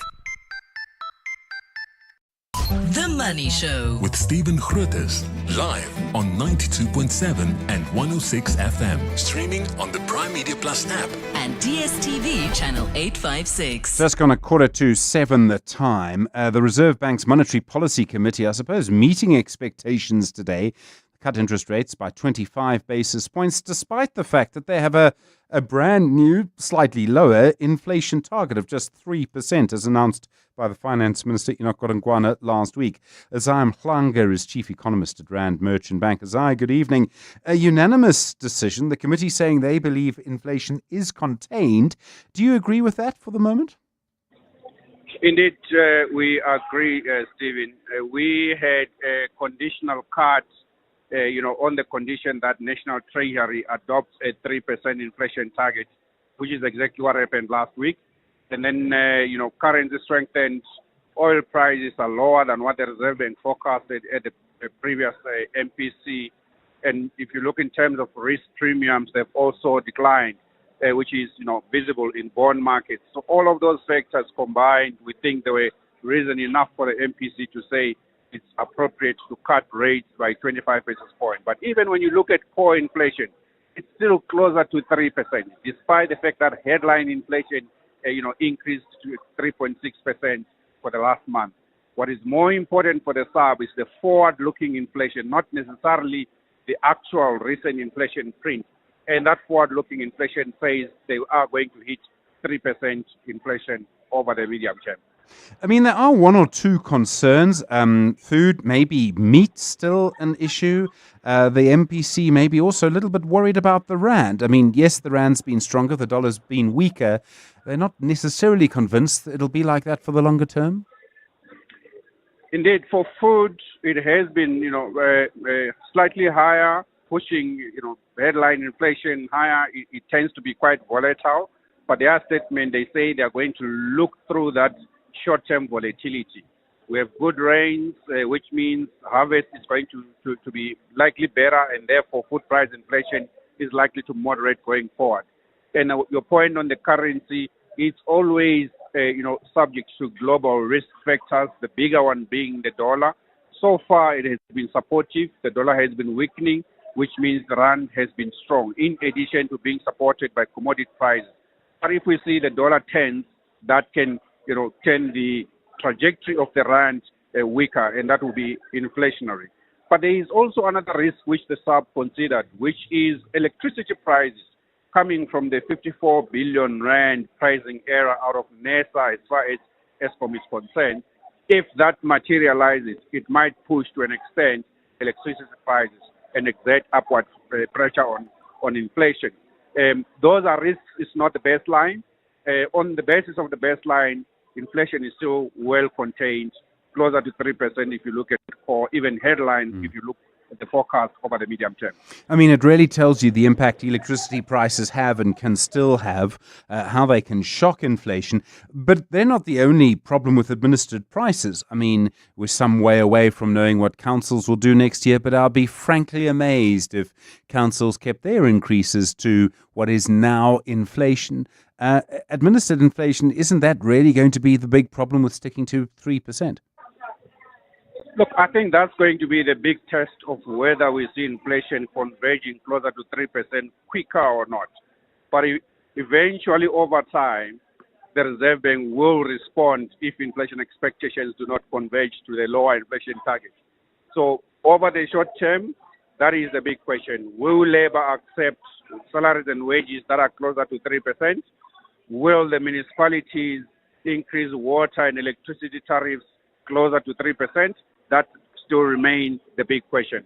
The Money Show with Stephen Grootes, live on 92.7 and 106 FM. Streaming on the Prime Media Plus app. and DSTV channel 856. Just gone 6:45 the time. The Reserve Bank's Monetary Policy Committee, I suppose, meeting expectations today. Cut interest rates by 25 basis points, despite the fact that they have a brand new, slightly lower inflation target of just 3%, as announced by the Finance Minister Enoch Godongwana last week. Azai Mhlanga is Chief Economist at Rand Merchant Bank. Azai, good evening. A unanimous decision, the committee saying they believe inflation is contained. Do you agree with that for the moment? Indeed, we agree, Stephen. We had a conditional cut on the condition that National Treasury adopts a 3% inflation target, which is exactly what happened last week. And then, currency strengthened, oil prices are lower than what the Reserve Bank forecasted at the previous MPC. And if you look in terms of risk premiums, they've also declined, which is, visible in bond markets. So all of those factors combined, we think there were reason enough for the MPC to say it's appropriate to cut rates by 25 basis points. But even when you look at core inflation, it's still closer to 3%, despite the fact that headline inflation, increased to 3.6% for the last month. What is more important for the SARB is the forward-looking inflation, not necessarily the actual recent inflation print. And that forward-looking inflation says they are going to hit 3% inflation over the medium term. I mean, there are one or two concerns. Food, maybe meat still an issue. The MPC may be also a little bit worried about the rand. I mean, yes, the rand's been stronger, the dollar's been weaker. They're not necessarily convinced that it'll be like that for the longer term. Indeed, for food, it has been, slightly higher, pushing, headline inflation higher. It tends to be quite volatile. But their statement, they say they are going to look through that short-term volatility. We have good rains, which means harvest is going to be likely better, and therefore food price inflation is likely to moderate going forward. And your point on the currency, it's always subject to global risk factors, the bigger one being the dollar. So far, it has been supportive. The dollar has been weakening, which means the rand has been strong, in addition to being supported by commodity prices. But if we see the dollar turns, that can turn the trajectory of the rand weaker, and that will be inflationary. But there is also another risk which the SARB considered, which is electricity prices coming from the 54 billion rand pricing error out of NESA as far as Eskom is concerned. If that materializes, it might push to an extent electricity prices and exert upward pressure on inflation. Those are risks. It's not the baseline. On the basis of the baseline, inflation is still well contained, closer to 3% if you look at, or even headline if you look at the forecast over the medium term. I mean, it really tells you the impact electricity prices have and can still have, how they can shock inflation. But they're not the only problem with administered prices. I mean, we're some way away from knowing what councils will do next year, but I'll be frankly amazed if councils kept their increases to what is now inflation. Administered inflation, isn't that really going to be the big problem with sticking to 3%? Look, I think that's going to be the big test of whether we see inflation converging closer to 3% quicker or not. But eventually, over time, the Reserve Bank will respond if inflation expectations do not converge to the lower inflation target. So over the short term, That is the big question. Will Labour accept salaries and wages that are closer to 3%? Will the municipalities increase water and electricity tariffs closer to 3%? That still remains the big question.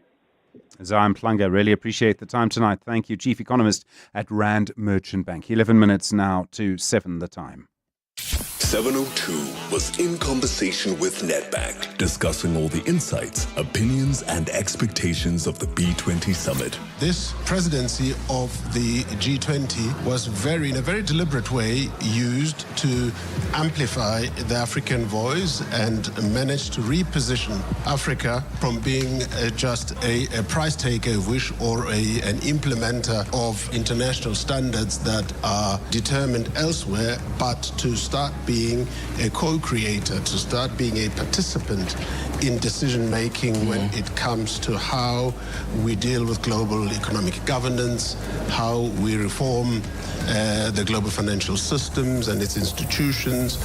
Zion Planga, really appreciate the time tonight. Thank you, Chief Economist at Rand Merchant Bank. 11 minutes now to 7 the time. 702 was in conversation with Nedbank, discussing all the insights, opinions, and expectations of the B20 summit. This presidency of the G20 was in a very deliberate way, used to amplify the African voice and manage to reposition Africa from being just a price taker, or an implementer of international standards that are determined elsewhere, but to start being a co-creator, to start being a participant in decision-making when it comes to how we deal with global economic governance, how we reform the global financial systems and its institutions.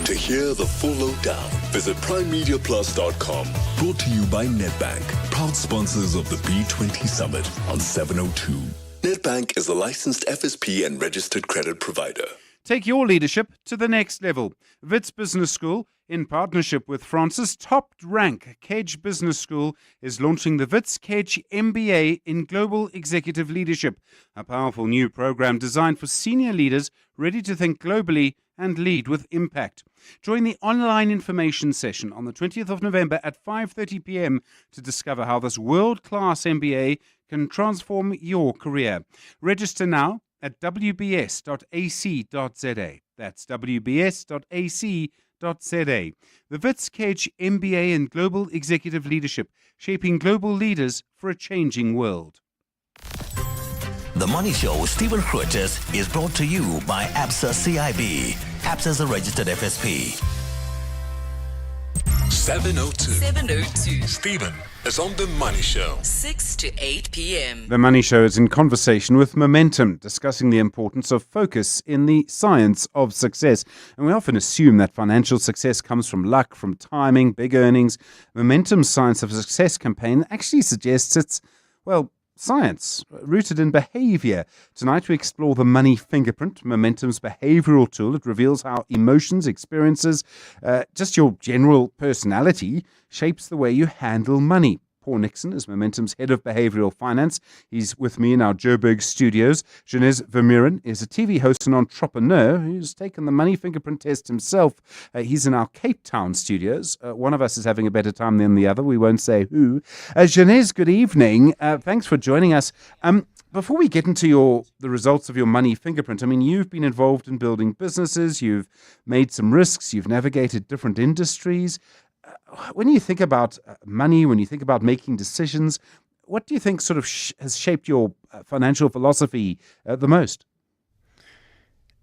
To hear the full lowdown, visit primemediaplus.com. Brought to you by Nedbank, proud sponsors of the B20 Summit on 702. Nedbank is a licensed FSP and registered credit provider. Take your leadership to the next level. Wits Business School, in partnership with France's top-rank Kedge Business School, is launching the Wits Kedge MBA in Global Executive Leadership, a powerful new program designed for senior leaders ready to think globally and lead with impact. Join the online information session on the 20th of November at 5:30 p.m. to discover how this world-class MBA can transform your career. Register now at wbs.ac.za. That's wbs.ac.za. The Wits Kedge MBA in Global Executive Leadership, shaping global leaders for a changing world. The Money Show with Stephen Grootes is brought to you by ABSA CIB. ABSA is a registered FSP. 702. 702. Stephen is on The Money Show. 6 to 8 p.m. The Money Show is in conversation with Momentum, discussing the importance of focus in the science of success. And we often assume that financial success comes from luck, from timing, big earnings. Momentum's Science of Success campaign actually suggests it's, well, science, rooted in behavior. Tonight we explore the money fingerprint, Momentum's behavioral tool. It reveals how emotions, experiences, just your general personality shapes the way you handle money. Paul Nixon is Momentum's head of behavioral finance. He's with me in our Joburg studios. Janez Vermeuren is a TV host and entrepreneur who's taken the money fingerprint test himself. He's in our Cape Town studios. One of us is having a better time than the other. We won't say who. Janez, good evening. Thanks for joining us. Before we get into the results of your money fingerprint, I mean, you've been involved in building businesses. You've made some risks. You've navigated different industries. When you think about money, when you think about making decisions, what do you think sort of has shaped your financial philosophy the most?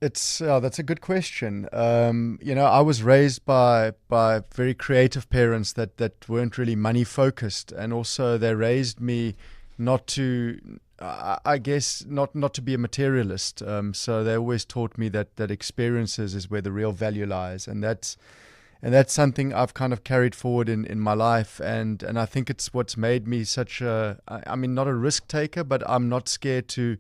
That's a good question. I was raised by very creative parents that weren't really money focused, and also they raised me not to, I guess, not to be a materialist. So they always taught me that experiences is where the real value lies, and that's something I've kind of carried forward in my life, and I think it's what's made me such not a risk taker, but I'm not scared to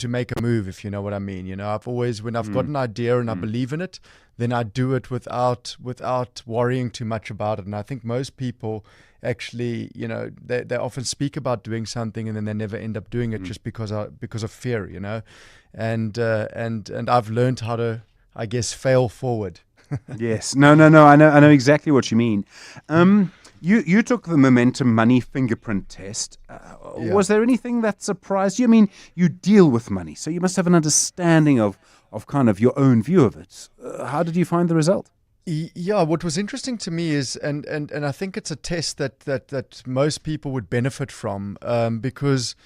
make a move, if you know what I mean. I've always, when I've got an idea and I believe in it, then I do it without worrying too much about it. And I think most people actually, they often speak about doing something and then they never end up doing it just because of fear, and I've learned how to, I guess, fail forward. Yes. No. I know exactly what you mean. You took the Momentum Money Fingerprint test. Yeah. Was there anything that surprised you? I mean, you deal with money, so you must have an understanding of kind of your own view of it. How did you find the result? Yeah, what was interesting to me is, and I think it's a test that most people would benefit from, because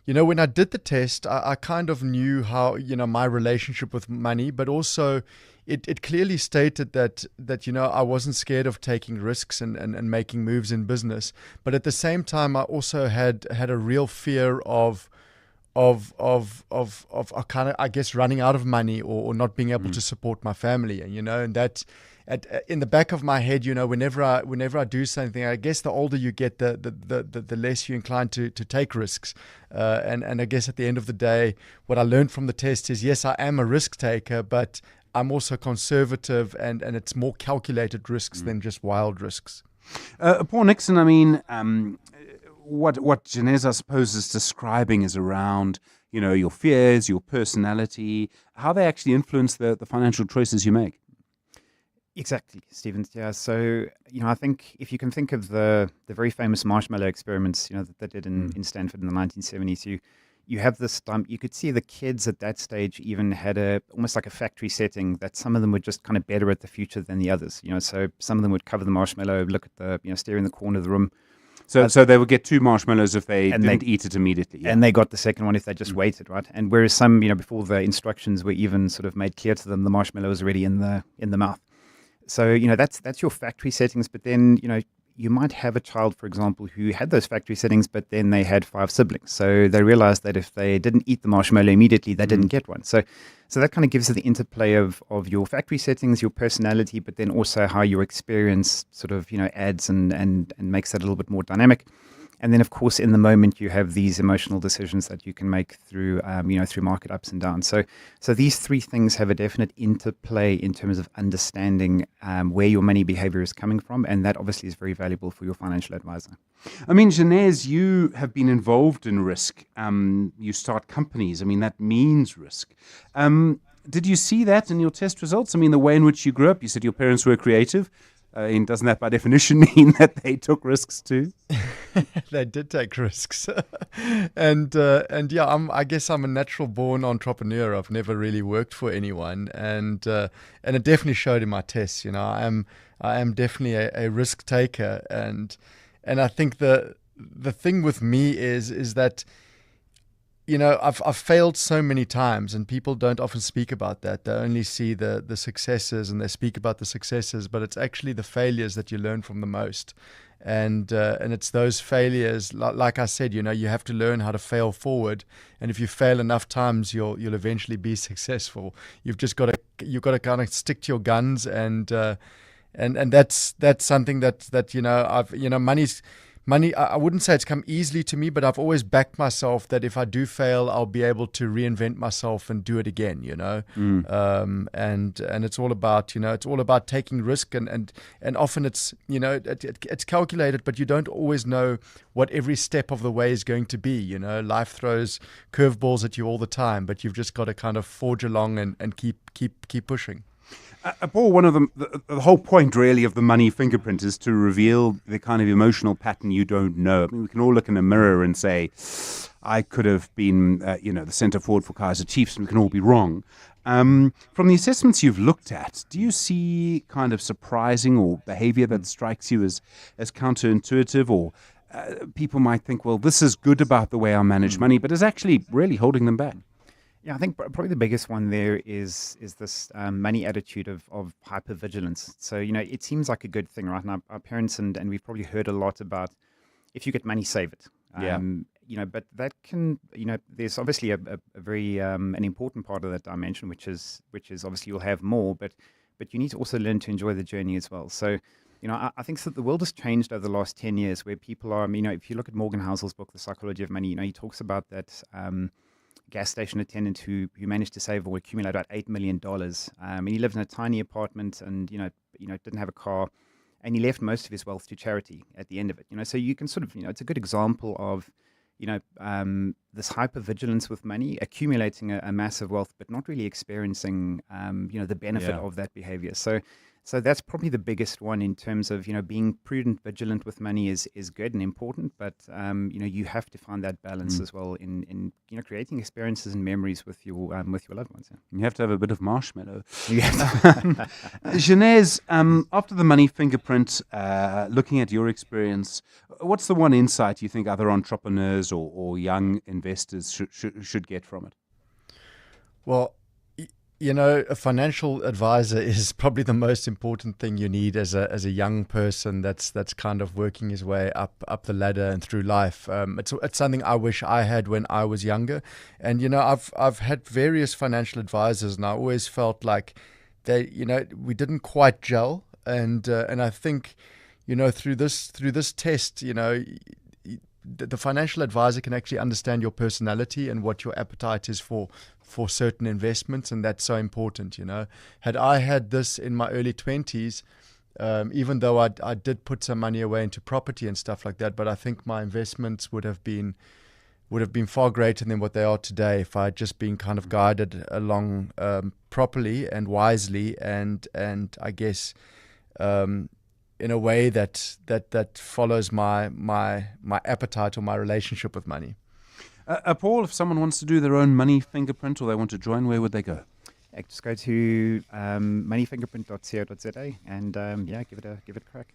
when I did the test, I kind of knew how, my relationship with money, but also it clearly stated that I wasn't scared of taking risks and making moves in business. But at the same time, I also had a real fear of kind of, I guess, running out of money or not being able to support my family, and in the back of my head, whenever I do something, I guess the older you get, the less you're inclined to take risks. And I guess at the end of the day, what I learned from the test is, yes, I am a risk taker, but I'm also conservative, and it's more calculated risks than just wild risks. Paul Nixon, I mean, what Janez, I suppose, is describing is around, your fears, your personality, how they actually influence the financial choices you make. Exactly, Stephen. Yeah. So, I think if you can think of the very famous marshmallow experiments, that they did in Stanford in the 1970s, you have this time, you could see the kids at that stage even had almost like a factory setting that some of them were just kind of better at the future than the others. So some of them would cover the marshmallow, look at stare in the corner of the room. So they would get 2 marshmallows if they didn't eat it immediately. Yeah. And they got the second one if they just waited, right? And whereas some, before the instructions were even sort of made clear to them, the marshmallow was already in the mouth. So, that's your factory settings. But then, you might have a child, for example, who had those factory settings, but then they had 5 siblings. So they realized that if they didn't eat the marshmallow immediately, they didn't get one. So that kind of gives you the interplay of your factory settings, your personality, but then also how your experience sort of, adds and makes that a little bit more dynamic. And then, of course, in the moment, you have these emotional decisions that you can make through, through market ups and downs. So these 3 things have a definite interplay in terms of understanding where your money behavior is coming from. And that obviously is very valuable for your financial advisor. I mean, Janez, you have been involved in risk. You start companies. I mean, that means risk. Did you see that in your test results? I mean, the way in which you grew up, you said your parents were creative. And doesn't that by definition mean that they took risks too? They did take risks. and yeah, I guess I'm a natural born entrepreneur. I've never really worked for anyone. And it definitely showed in my tests. I am definitely a risk taker. And I think the thing with me is that, I've failed so many times, and people don't often speak about that. They only see the successes, and they speak about the successes, but it's actually the failures that you learn from the most. And it's those failures, like I said, you have to learn how to fail forward. And if you fail enough times, you'll eventually be successful. You've got to kind of stick to your guns, and that's something that Money, I wouldn't say it's come easily to me, but I've always backed myself that if I do fail, I'll be able to reinvent myself and do it again, And it's all about taking risk, and often it's it's calculated, but you don't always know what every step of the way is going to be. Life throws curveballs at you all the time, but you've just got to kind of forge along and keep pushing. Paul, one of the whole point really of the money fingerprint is to reveal the kind of emotional pattern you don't know. I mean, we can all look in a mirror and say, I could have been, the centre forward for Kaizer Chiefs, and we can all be wrong. From the assessments you've looked at, do you see kind of surprising or behaviour that strikes you as counterintuitive, or people might think, well, this is good about the way I manage money, but is actually really holding them back? Yeah, I think probably the biggest one there is this money attitude of hypervigilance. So, it seems like a good thing, right? And our parents and we've probably heard a lot about, if you get money, save it. But that can, there's obviously a very an important part of that dimension, which is obviously you'll have more, but you need to also learn to enjoy the journey as well. So, I think that the world has changed over the last 10 years, where people are, if you look at Morgan Housel's book, The Psychology of Money, he talks about that gas station attendant who managed to save or accumulate about $8 million. And he lived in a tiny apartment, and didn't have a car, and he left most of his wealth to charity at the end of it. So you can sort of, it's a good example of this hypervigilance with money, accumulating a massive wealth, but not really experiencing the benefit of that behavior. So that's probably the biggest one in terms of, being prudent, vigilant with money is good and important, but, you have to find that balance as well in creating experiences and memories with your loved ones. Yeah. You have to have a bit of marshmallow. Janez, after the money fingerprint, looking at your experience, what's the one insight you think other entrepreneurs or young investors should get from it? Well, a financial advisor is probably the most important thing you need as a young person that's kind of working his way up the ladder and through life. It's something I wish I had when I was younger. And I've had various financial advisors, and I always felt like we didn't quite gel, and I think, through this test, the financial advisor can actually understand your personality and what your appetite is for certain investments, and that's so important. Had I had this in my early 20s, even though I did put some money away into property and stuff like that, but I think my investments would have been far greater than what they are today if I had just been kind of guided along properly and wisely, and I guess in a way that follows my appetite or my relationship with money. Paul, if someone wants to do their own money fingerprint or they want to join, where would they go? Just go to moneyfingerprint.co.za and give it a crack.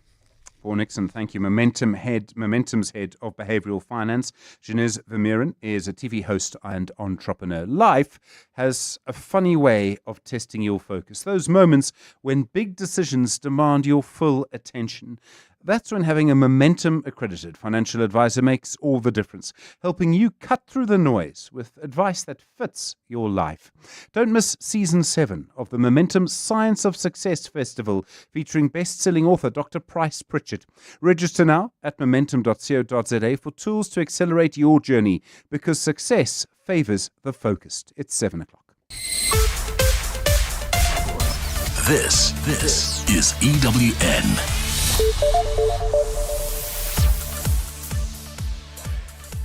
Paul Nixon, thank you. Momentum's head of behavioral finance. Janez Vermeeren is a TV host and entrepreneur. Life has a funny way of testing your focus. Those moments when big decisions demand your full attention. That's when having a Momentum accredited financial advisor makes all the difference, helping you cut through the noise with advice that fits your life. Don't miss Season 7 of the Momentum Science of Success Festival, featuring best-selling author Dr. Price Pritchett. Register now at momentum.co.za for tools to accelerate your journey, because success favors the focused. It's 7 o'clock. This is EWN.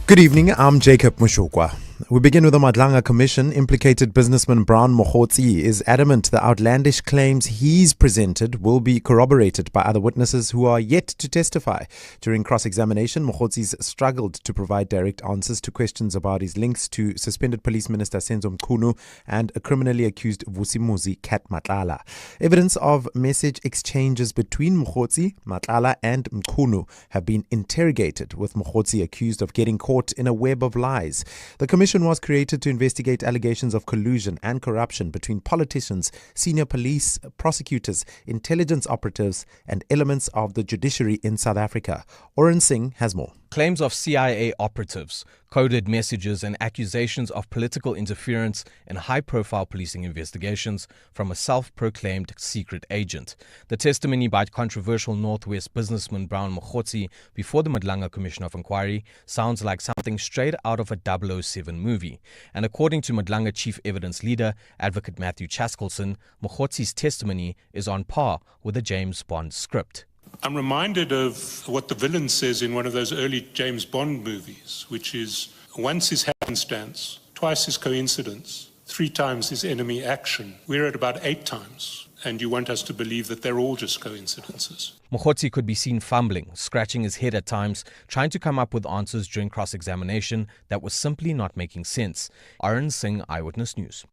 Good evening, I'm Jacob Mushokwa. We begin with the Madlanga Commission. Implicated businessman Brown Mokhotsi is adamant the outlandish claims he's presented will be corroborated by other witnesses who are yet to testify. During cross-examination, Mokhotsi's struggled to provide direct answers to questions about his links to suspended Police Minister Senzo Mchunu and a criminally accused Vusimuzi Kat Matlala. Evidence of message exchanges between Mokhotsi, Matlala and Mchunu have been interrogated, with Mokhotsi accused of getting caught in a web of lies. The commission was created to investigate allegations of collusion and corruption between politicians, senior police, prosecutors, intelligence operatives, and elements of the judiciary in South Africa. Oren Singh has more. Claims of CIA operatives, coded messages, and accusations of political interference in high-profile policing investigations from a self-proclaimed secret agent. The testimony by controversial Northwest businessman Brown Mokhotsi before the Madlanga Commission of Inquiry sounds like something straight out of a 007 movie. And according to Madlanga Chief Evidence Leader, Advocate Matthew Chaskelson, Mokhotsi's testimony is on par with a James Bond script. I'm reminded of what the villain says in one of those early James Bond movies, which is, once is happenstance, twice is coincidence, 3 times is enemy action. We're at about 8 times, and you want us to believe that they're all just coincidences. Mokhotsi could be seen fumbling, scratching his head at times, trying to come up with answers during cross-examination that was simply not making sense. Arun Singh, Eyewitness News.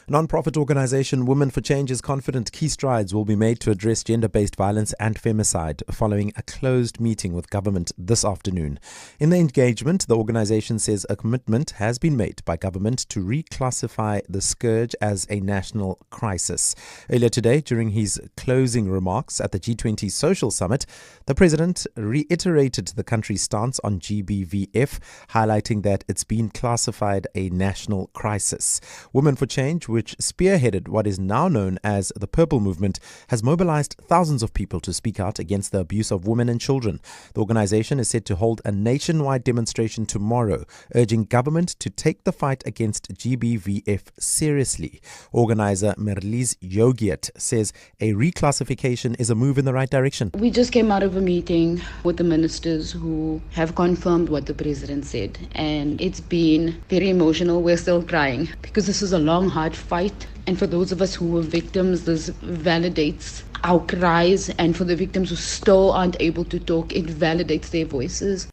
Non-profit organization Women for Change is confident key strides will be made to address gender-based violence and femicide following a closed meeting with government this afternoon. In the engagement, the organization says a commitment has been made by government to reclassify the scourge as a national crisis. Earlier today, during his closing remarks at the G20 Social Summit, the president reiterated the country's stance on GBVF, highlighting that it's been classified a national crisis. Women for Change, which spearheaded what is now known as the Purple Movement, has mobilized thousands of people to speak out against the abuse of women and children. The organization is set to hold a nationwide demonstration tomorrow, urging government to take the fight against GBVF seriously. Organizer Merlis Yogiat says a reclassification is a move in the right direction. We just came out of a meeting with the ministers who have confirmed what the president said, and it's been very emotional. We're still crying because this is a long, hard fight, and for those of us who were victims, this validates our cries, and for the victims who still aren't able to talk, it validates their voices.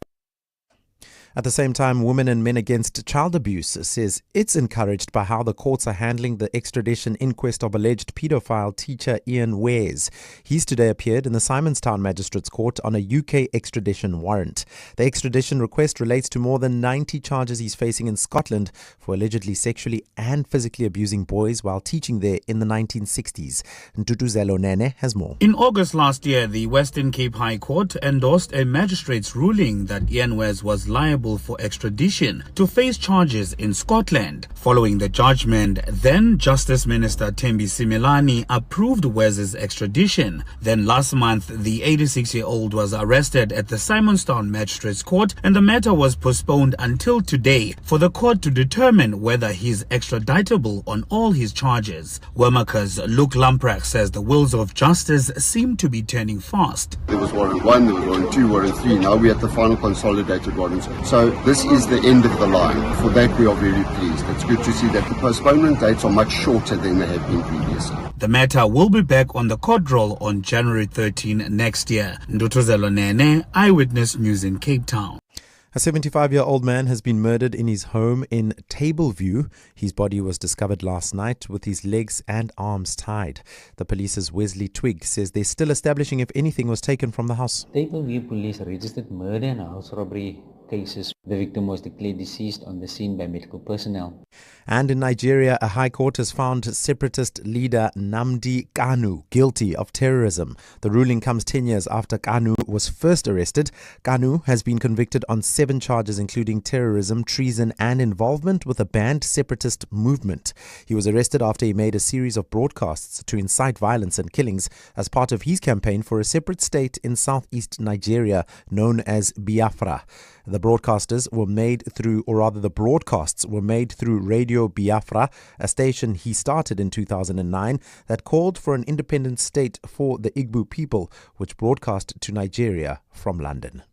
At the same time, Women and Men Against Child Abuse says it's encouraged by how the courts are handling the extradition inquest of alleged paedophile teacher Ian Wares. He's today appeared in the Simonstown Magistrates Court on a UK extradition warrant. The extradition request relates to more than 90 charges he's facing in Scotland for allegedly sexually and physically abusing boys while teaching there in the 1960s. Ntutuzelo Nene has more. In August last year, the Western Cape High Court endorsed a magistrate's ruling that Ian Wares was liable eligible for extradition to face charges in Scotland. Following the judgment, then Justice Minister Thembi Simelane approved Wes's extradition. Then last month, the 86-year-old was arrested at the Simonstown Magistrates Court, and the matter was postponed until today for the court to determine whether he's extraditable on all his charges. Wemaka's Luke Lamprecht says the wheels of justice seem to be turning fast. There was warrant 1, there was warrant 2, warrant 3, now we're at the final consolidated warrants. So this is the end of the line. For that we are very pleased. It's good to see that the postponement dates are much shorter than they have been previously. The matter will be back on the court roll on January 13 next year. Ndutuzelo Nene, Eyewitness News in Cape Town. A 75-year-old man has been murdered in his home in Tableview. His body was discovered last night with his legs and arms tied. The police's Wesley Twigg says they're still establishing if anything was taken from the house. Tableview police registered murder and house robbery cases. The victim was declared deceased on the scene by medical personnel. And in Nigeria, a high court has found separatist leader Nnamdi Kanu guilty of terrorism. The ruling comes 10 years after Kanu was first arrested. Kanu has been convicted on 7 charges, including terrorism, treason, and involvement with a banned separatist movement. He was arrested after he made a series of broadcasts to incite violence and killings as part of his campaign for a separate state in southeast Nigeria known as Biafra. The broadcasts were made through Radio Biafra, a station he started in 2009 that called for an independent state for the Igbo people, which broadcast to Nigeria from London.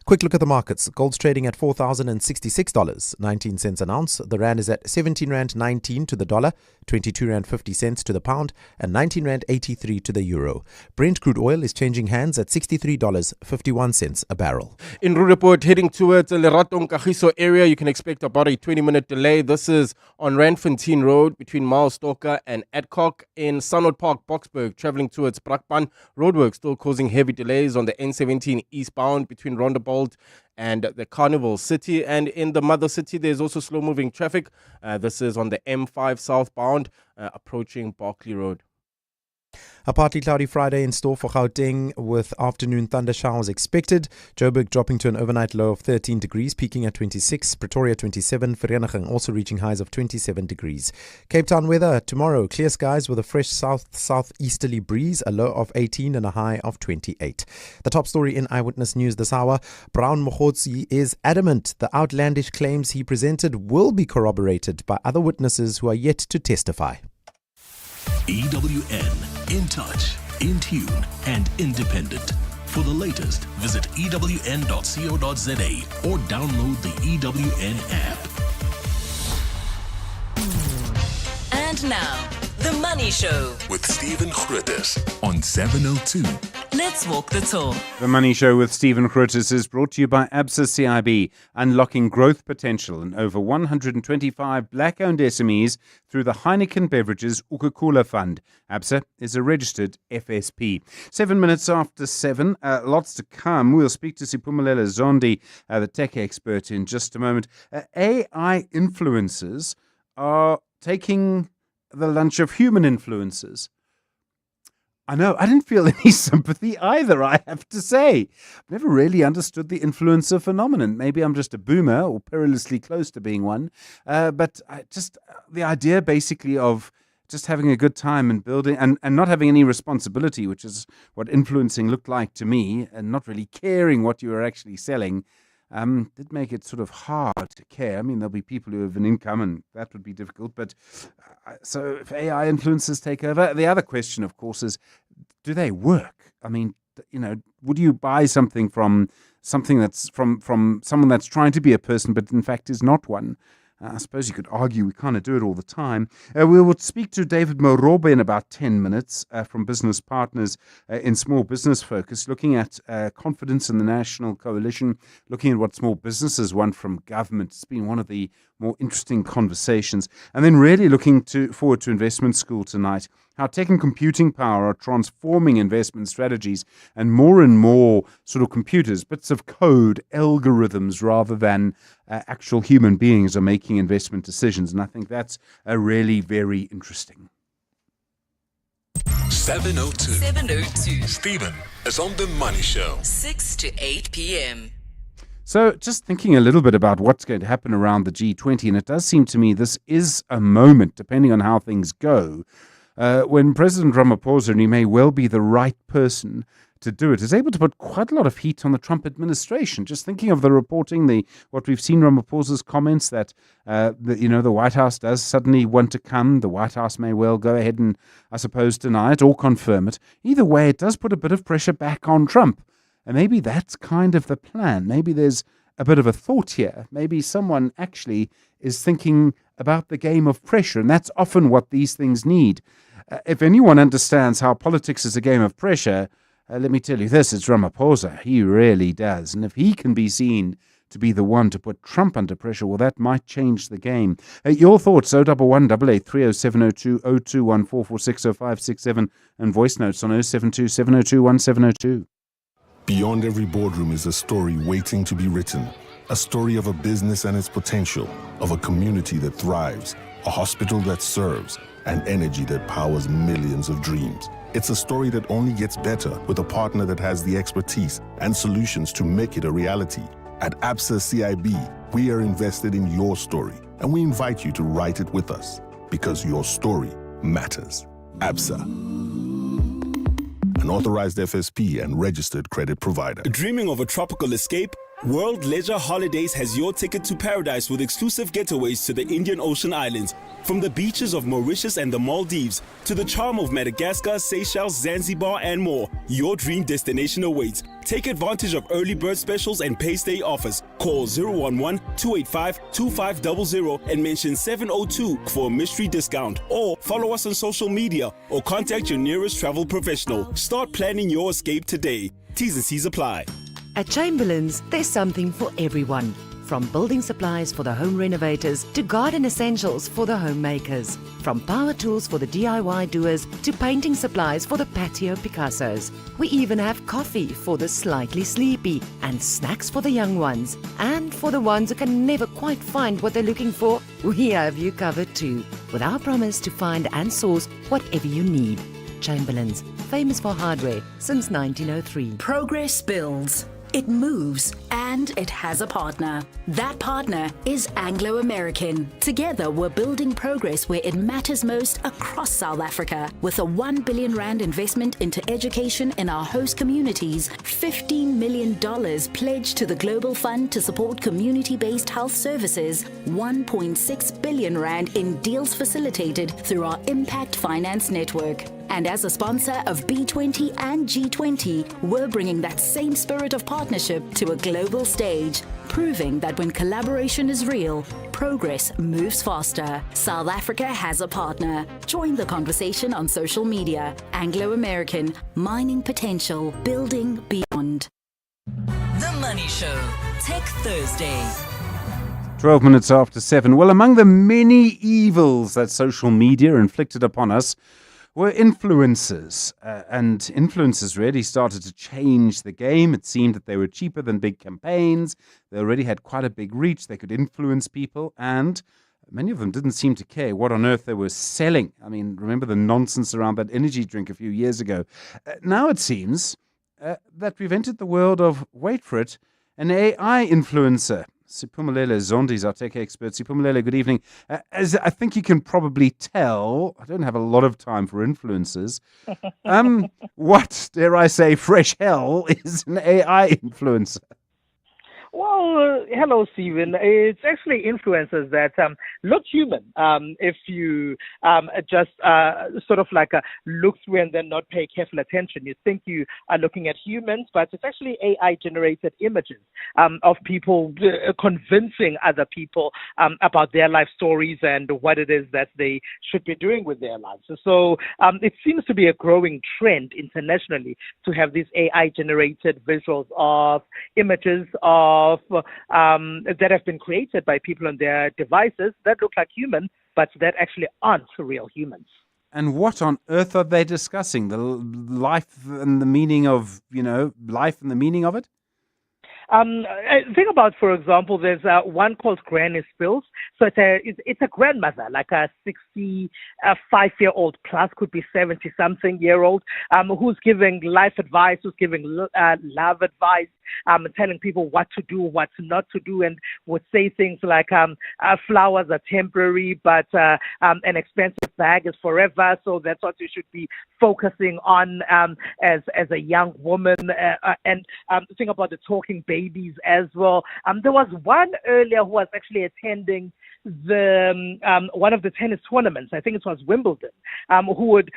Quick look at the markets. Gold's trading at $4,066.19 an ounce. The rand is at 17 rand 19 to the dollar, 22 rand 50 cents to the pound, and 19 rand 83 to the euro. Brent crude oil is changing hands at $63.51 a barrel. In Roodepoort, heading towards the Lerato Kagiso area, you can expect about a 20-minute delay. This is on Randfontein Road between Milestalker and Adcock. In Sunwood Park, Boksburg, traveling towards Brakpan. Roadwork still causing heavy delays on the N17 eastbound between Rondebolt and the Carnival City. And in the Mother City, there's also slow-moving traffic. This is on the M5 southbound, approaching Berkeley Road. A partly cloudy Friday in store for Gauteng with afternoon thunder showers expected. Joburg dropping to an overnight low of 13 degrees, peaking at 26. Pretoria 27. Vereeniging also reaching highs of 27 degrees. Cape Town weather tomorrow, clear skies with a fresh southeasterly breeze, a low of 18 and a high of 28. The top story in Eyewitness News this hour, Brown Mogotsi is adamant the outlandish claims he presented will be corroborated by other witnesses who are yet to testify. EWN, in touch, in tune, and independent. For the latest, visit ewn.co.za or download the EWN app. And now, The Money Show with Stephen Grootes on 702. Let's walk the talk. The Money Show with Stephen Grootes is brought to you by ABSA CIB, unlocking growth potential in over 125 black-owned SMEs through the Heineken Beverages Ukukula Fund. ABSA is a registered FSP. 7 minutes after 7, lots to come. We'll speak to Siphumelele Zondi, the tech expert, in just a moment. AI influencers are taking the lunch of human influencers. I know, I didn't feel any sympathy either, I have to say. I've never really understood the influencer phenomenon. Maybe I'm just a boomer or perilously close to being one. But the idea basically of just having a good time and building and not having any responsibility, which is what influencing looked like to me, and not really caring what you were actually selling, did make it sort of hard to care. I mean, there'll be people who have an income and that would be difficult. But so if AI influencers take over, the other question, of course, is do they work? I mean, would you buy something that's from someone that's trying to be a person, but in fact is not one? I suppose you could argue we kind of do it all the time. We will speak to David Morobe in about 10 minutes from Business Partners in Small Business Focus, looking at confidence in the national coalition, looking at what small businesses want from government. It's been one of the more interesting conversations. And then really looking forward to Investment School tonight, how tech and computing power are transforming investment strategies, and more sort of computers, bits of code, algorithms, rather than actual human beings are making investment decisions. And I think that's really very interesting. 702. Stephen is on The Money Show. 6 to 8 p.m. So, just thinking a little bit about what's going to happen around the G20, and it does seem to me this is a moment, depending on how things go, when President Ramaphosa, and he may well be the right person to do it, is able to put quite a lot of heat on the Trump administration. Just thinking of the reporting, what we've seen Ramaphosa's comments that the White House does suddenly want to come. The White House may well go ahead and, I suppose, deny it or confirm it. Either way, it does put a bit of pressure back on Trump. And maybe that's kind of the plan. Maybe there's a bit of a thought here. Maybe someone actually is thinking about the game of pressure, and that's often what these things need. If anyone understands how politics is a game of pressure, let me tell you this, it's Ramaphosa. He really does. And if he can be seen to be the one to put Trump under pressure, well, that might change the game. Your thoughts, 011 88 30702 021 446 0567, and voice notes on 072 702 1702. Beyond every boardroom is a story waiting to be written. A story of a business and its potential, of a community that thrives, a hospital that serves, and energy that powers millions of dreams. It's a story that only gets better with a partner that has the expertise and solutions to make it a reality. At ABSA CIB, we are invested in your story, and we invite you to write it with us, because your story matters. ABSA, an authorized FSP and registered credit provider. Dreaming of a tropical escape? World Leisure Holidays has your ticket to paradise with exclusive getaways to the Indian Ocean Islands. From the beaches of Mauritius and the Maldives to the charm of Madagascar, Seychelles, Zanzibar, and more, your dream destination awaits. Take advantage of early bird specials and pay stay offers. Call 011-285-2500 and mention 702 for a mystery discount. Or follow us on social media or contact your nearest travel professional. Start planning your escape today. T's and C's apply. At Chamberlain's, there's something for everyone. From building supplies for the home renovators to garden essentials for the homemakers. From power tools for the DIY doers to painting supplies for the patio Picassos. We even have coffee for the slightly sleepy and snacks for the young ones. And for the ones who can never quite find what they're looking for, we have you covered too. With our promise to find and source whatever you need. Chamberlain's, famous for hardware since 1903. Progress builds. It moves, and it has a partner. That partner is Anglo-American. Together, we're building progress where it matters most across South Africa. With a 1 billion rand investment into education in our host communities, $15 million pledged to the Global Fund to support community-based health services, 1.6 billion rand in deals facilitated through our Impact Finance Network. And as a sponsor of B20 and G20, we're bringing that same spirit of partnership to a global stage, proving that when collaboration is real, progress moves faster. South Africa has a partner. Join the conversation on social media. Anglo-American, mining potential, building beyond. The Money Show, Tech Thursday. 12 minutes after 7. Well, among the many evils that social media inflicted upon us were influencers. And influencers really started to change the game. It seemed that they were cheaper than big campaigns. They already had quite a big reach. They could influence people. And many of them didn't seem to care what on earth they were selling. I mean, remember the nonsense around that energy drink a few years ago. Now it seems that we've entered the world of, wait for it, an AI influencer. Siphumelele Zondi is our tech expert. Siphumelele, good evening. As I think you can probably tell, I don't have a lot of time for influencers. What, dare I say, fresh hell is an AI influencer? Well, hello, Stephen. It's actually influencers that look human. If you just sort of like look through and then not pay careful attention, you think you are looking at humans, but it's actually AI-generated images of people convincing other people about their life stories and what it is that they should be doing with their lives. So it seems to be a growing trend internationally to have these AI-generated visuals of images of that have been created by people on their devices that look like human, but that actually aren't real humans. And what on earth are they discussing? The life and the meaning of, life and the meaning of it? Think about, for example, there's one called Granny Spills. So it's a grandmother, like a 65-year-old plus, could be 70-something-year-old, who's giving life advice, who's giving love advice, telling people what to do, what not to do, and would say things like flowers are temporary, but an expensive bag is forever. So that's what you should be focusing on as a young woman. And think about the talking babies as well. There was one earlier who was actually attending the one of the tennis tournaments. I think it was Wimbledon, who would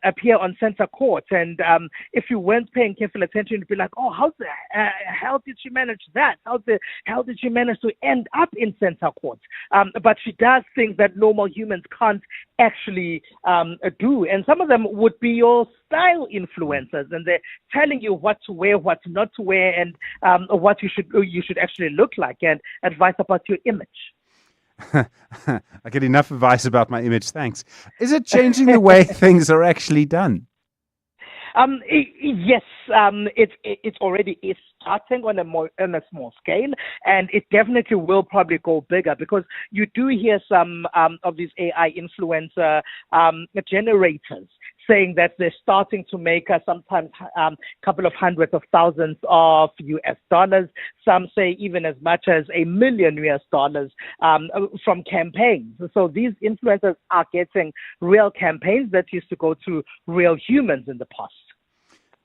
appear on center court, and if you weren't paying careful attention, you'd be like, oh, how the hell did she manage that? How the hell did she manage to end up in center court? But she does things that normal humans can't actually do, and some of them would be your style influencers, and they're telling you what to wear, what not to wear, and what you should actually look like, and advice about your image. I get enough advice about my image, thanks. Is it changing the way things are actually done? Yes, it already is starting on a small scale, and it definitely will probably go bigger, because you do hear some of these AI influencer generators saying that they're starting to make sometimes a couple of hundreds of thousands of US dollars. Some say even as much as $1 million US dollars from campaigns. So these influencers are getting real campaigns that used to go to real humans in the past.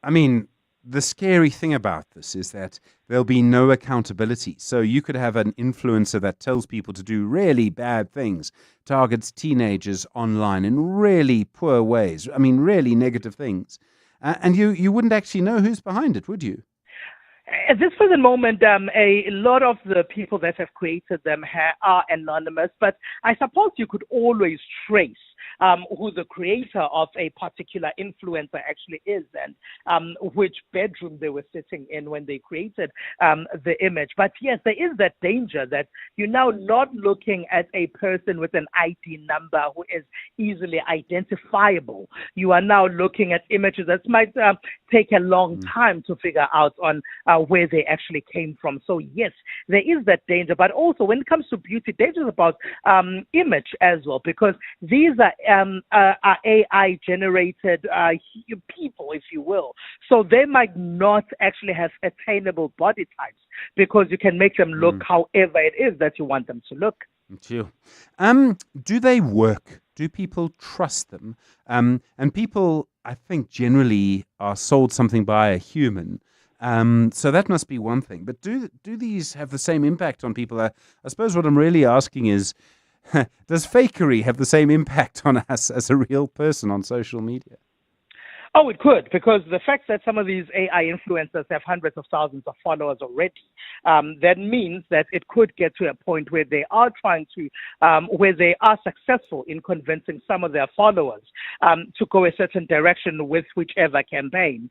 I mean, the scary thing about this is that there'll be no accountability. So you could have an influencer that tells people to do really bad things, targets teenagers online in really poor ways, I mean, really negative things. And you wouldn't actually know who's behind it, would you? At this present moment, a lot of the people that have created them are anonymous, but I suppose you could always trace who the creator of a particular influencer actually is, and which bedroom they were sitting in when they created the image. But yes, there is that danger that you're now not looking at a person with an ID number who is easily identifiable. You are now looking at images that might take a long time to figure out on where they actually came from. So yes, there is that danger. But also when it comes to beauty, danger is about image as well, because these are AI generated people, if you will. So they might not actually have attainable body types, because you can make them look however it is that you want them to look. Do they work? Do people trust them? And people, I think, generally are sold something by a human. So that must be one thing. But do these have the same impact on people? I suppose what I'm really asking is, does fakery have the same impact on us as a real person on social media? Oh, it could, because the fact that some of these AI influencers have hundreds of thousands of followers already, that means that it could get to a point where they are trying to, where they are successful in convincing some of their followers to go a certain direction with whichever campaign.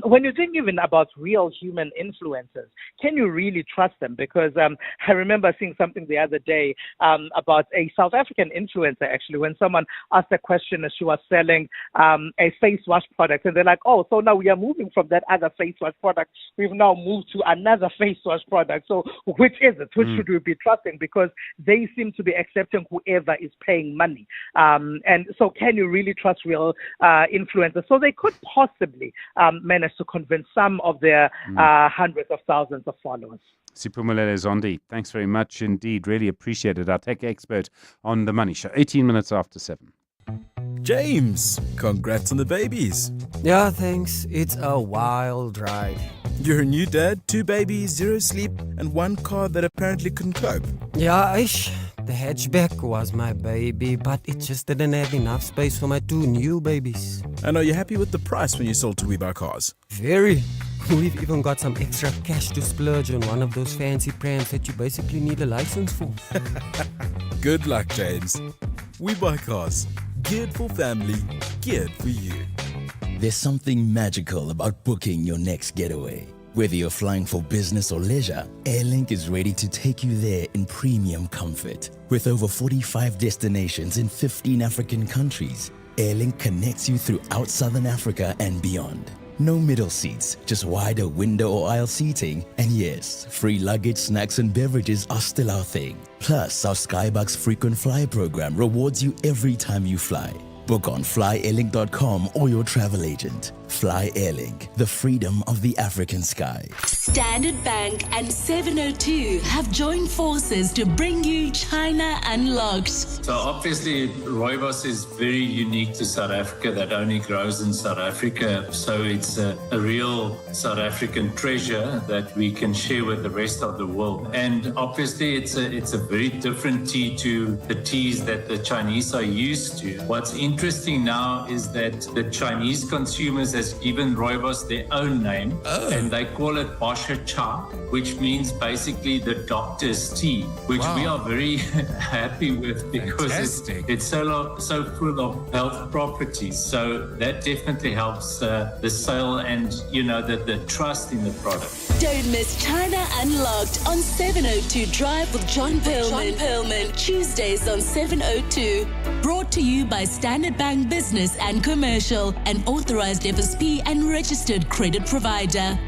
When you think even about real human influencers, can you really trust them? Because I remember seeing something the other day about a South African influencer, actually, when someone asked a question as she was selling a face wash product, and they're like, oh, so now we are moving from that other face wash product. We've now moved to another face wash product. So which is it? Which should we be trusting? Because they seem to be accepting whoever is paying money. And so can you really trust real influencers? So they could possibly manage to convince some of their hundreds of thousands of followers. Siphumelele Zondi, thanks very much indeed. Really appreciate it. Our tech expert on The Money Show. 18 minutes after 7. James, congrats on the babies. Yeah, thanks. It's a wild ride. You're a new dad, 2 babies, 0 sleep, and 1 car that apparently couldn't cope. Yeah, the hatchback was my baby, but it just didn't have enough space for my 2 new babies. And are you happy with the price when you sold to We Buy Cars? Very. We've even got some extra cash to splurge on one of those fancy prams that you basically need a license for. Good luck, James. We Buy Cars. Geared for family, geared for you. There's something magical about booking your next getaway. Whether you're flying for business or leisure, Airlink is ready to take you there in premium comfort. With over 45 destinations in 15 African countries, Airlink connects you throughout Southern Africa and beyond. No middle seats, just wider window or aisle seating. And yes, free luggage, snacks and beverages are still our thing. Plus, our Skybucks frequent flyer program rewards you every time you fly. Book on flyairlink.com or your travel agent. Fly Airlink, the freedom of the African sky. Standard Bank and 702 have joined forces to bring you China Unlocked. So obviously, rooibos is very unique to South Africa, that only grows in South Africa. So it's a real South African treasure that we can share with the rest of the world. And obviously, it's a very different tea to the teas that the Chinese are used to. What's interesting now is that the Chinese consumers has given rooibos their own name, and they call it Bosha Cha, which means basically the doctor's tea, which we are very happy with because it's so full of health properties. So that definitely helps the sale and the trust in the product. Don't miss China Unlocked on 702 Drive with John Perlman. Tuesdays on 702. Brought to you by Standard Bank Business and Commercial, an authorized FSP and registered credit provider.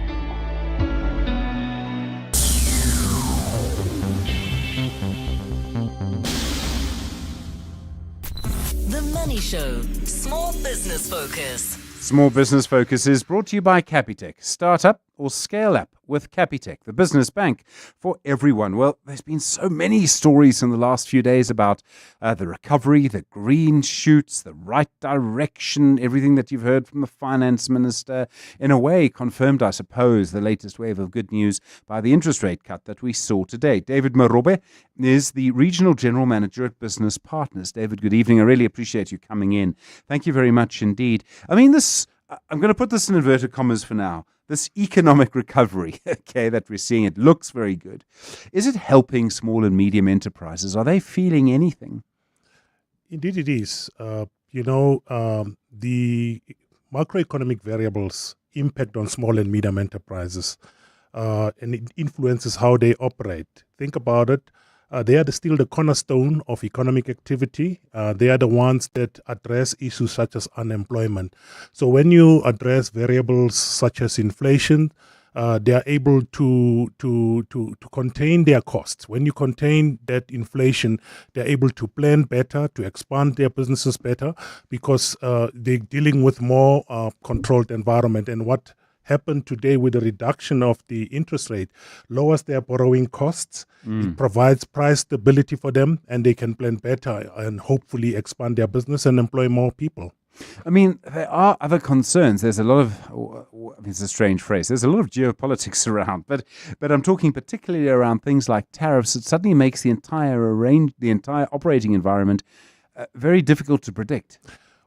The Money Show. Small Business Focus. Small Business Focus is brought to you by Capitec. Start up or scale up with Capitec, the business bank for everyone. Well, there's been so many stories in the last few days about the recovery, the green shoots, the right direction, everything that you've heard from the finance minister. In a way, confirmed, I suppose, the latest wave of good news by the interest rate cut that we saw today. David Marobe is the Regional General Manager at Business Partners. David, good evening. I really appreciate you coming in. Thank you very much indeed. I mean, I'm going to put this in inverted commas for now. This economic recovery, that we're seeing, it looks very good. Is it helping small and medium enterprises? Are they feeling anything? Indeed, it is. The macroeconomic variables impact on small and medium enterprises, and it influences how they operate. Think about it. They are still the cornerstone of economic activity. They are the ones that address issues such as unemployment. So when you address variables such as inflation, they are able to contain their costs. When you contain that inflation, they're able to plan better, to expand their businesses better, because they're dealing with more controlled environment. And what happened today with the reduction of the interest rate lowers their borrowing costs. It provides price stability for them, and they can plan better and hopefully expand their business and employ more people. I mean, there are other concerns. There's a lot of, it's a strange phrase, there's a lot of geopolitics around, but I'm talking particularly around things like tariffs. It suddenly makes the entire operating environment very difficult to predict.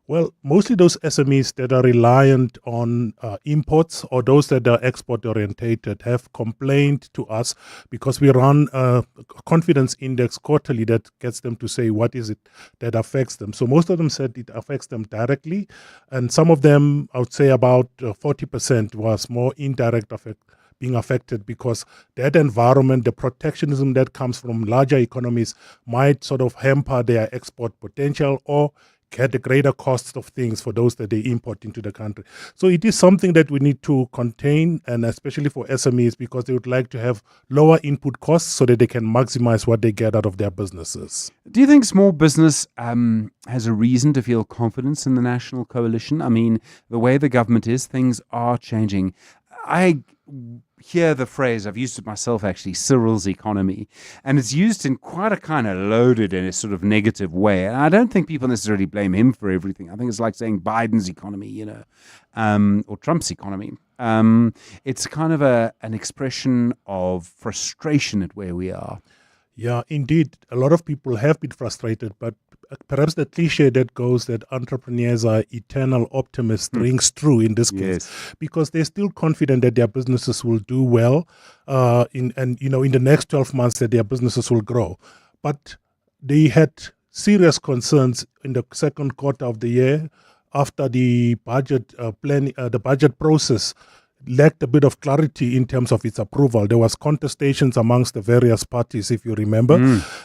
Well, mostly those SMEs that are reliant on imports or those that are export orientated have complained to us because we run a confidence index quarterly that gets them to say what is it that affects them. So most of them said it affects them directly, and some of them, I would say about 40% was more indirect effect, being affected because that environment, the protectionism that comes from larger economies might sort of hamper their export potential or get the greater costs of things for those that they import into the country. So it is something that we need to contain, and especially for SMEs, because they would like to have lower input costs so that they can maximize what they get out of their businesses. Do you think small business has a reason to feel confidence in the national coalition? I mean, the way the government is, things are changing. I hear the phrase, I've used it myself actually, Cyril's economy, and it's used in quite a kind of loaded and a sort of negative way. And I don't think people necessarily blame him for everything. I think it's like saying Biden's economy, or Trump's economy. It's kind of an expression of frustration at where we are. Yeah, indeed. A lot of people have been frustrated, but perhaps the cliche that goes that entrepreneurs are eternal optimists rings true in this case, because they're still confident that their businesses will do well in the next 12 months that their businesses will grow. But they had serious concerns in the second quarter of the year after the budget the budget process lacked a bit of clarity in terms of its approval. There was contestations amongst the various parties, if you remember.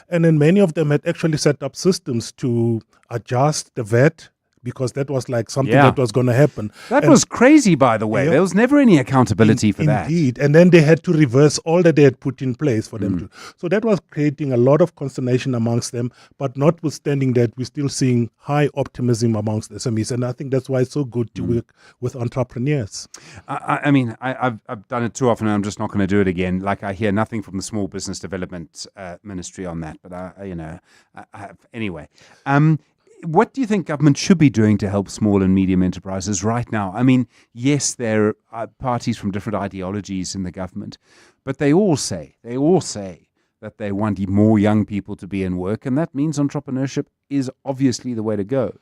And then many of them had actually set up systems to adjust the VAT because that was like something that was going to happen. That was crazy, by the way. There was never any accountability for that. Indeed. And then they had to reverse all that they had put in place for them to. So that was creating a lot of consternation amongst them. But notwithstanding that, we're still seeing high optimism amongst SMEs. And I think that's why it's so good to work with entrepreneurs. I mean, I've done it too often, and I'm just not going to do it again. Like, I hear nothing from the Small Business Development Ministry on that. But, anyway. What do you think government should be doing to help small and medium enterprises right now? I mean, yes, there are parties from different ideologies in the government, but they all say that they want more young people to be in work, and that means entrepreneurship is obviously the way to go.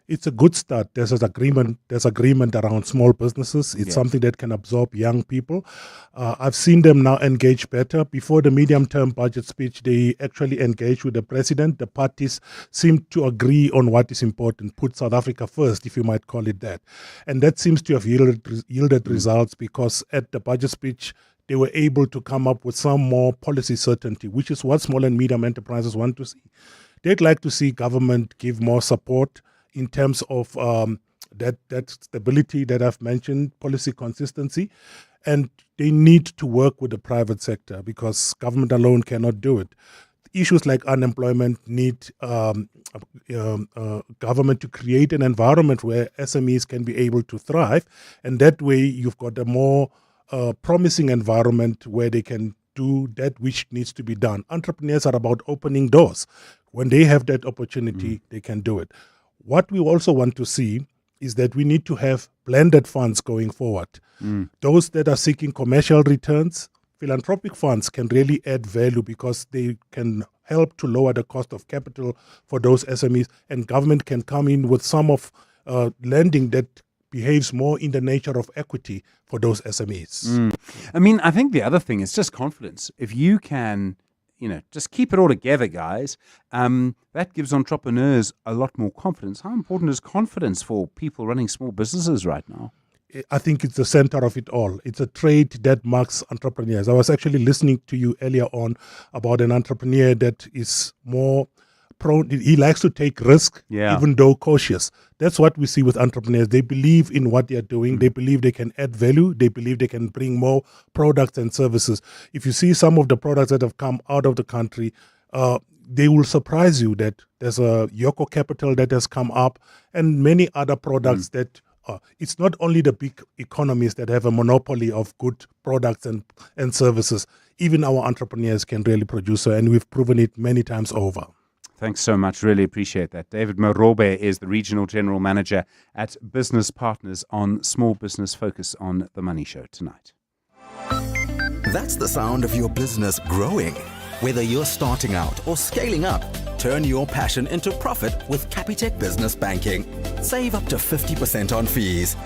It's a good start. There's agreement around small businesses. It's something that can absorb young people. I've seen them now engage better. Before the medium-term budget speech, they actually engaged with the president. The parties seem to agree on what is important, put South Africa first, if you might call it that. And that seems to have yielded results, because at the budget speech, they were able to come up with some more policy certainty, which is what small and medium enterprises want to see. They'd like to see government give more support in terms of that stability that I've mentioned, policy consistency, and they need to work with the private sector, because government alone cannot do it. Issues like unemployment need government to create an environment where SMEs can be able to thrive, and that way you've got a more promising environment where they can do that which needs to be done. Entrepreneurs are about opening doors. When they have that opportunity, they can do it. What we also want to see is that we need to have blended funds going forward. Those that are seeking commercial returns, philanthropic funds can really add value, because they can help to lower the cost of capital for those SMEs, and government can come in with some of lending that behaves more in the nature of equity for those SMEs. I mean, I think the other thing is just confidence. If you can, just keep it all together, guys, that gives entrepreneurs a lot more confidence. How important is confidence for people running small businesses right now? I think it's the center of it all. It's a trait that marks entrepreneurs. I was actually listening to you earlier on about an entrepreneur that is more prone. He likes to take risk, even though cautious. That's what we see with entrepreneurs. They believe in what they are doing. They believe they can add value. They believe they can bring more products and services. If you see some of the products that have come out of the country, they will surprise you that there's a Yoko Capital that has come up, and many other products that it's not only the big economies that have a monopoly of good products and services. Even our entrepreneurs can really produce so, and we've proven it many times over. Thanks so much. Really appreciate that. David Marobe is the Regional General Manager at Business Partners on Small Business Focus on The Money Show tonight. That's the sound of your business growing. Whether you're starting out or scaling up, turn your passion into profit with Capitec Business Banking. Save up to 50% on fees.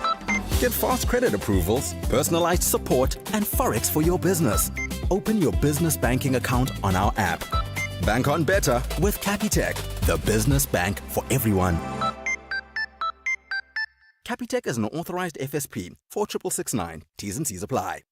Get fast credit approvals, personalized support, and Forex for your business. Open your business banking account on our app. Bank on better with Capitec, the business bank for everyone. Capitec is an authorized FSP 4669. T's and C's apply.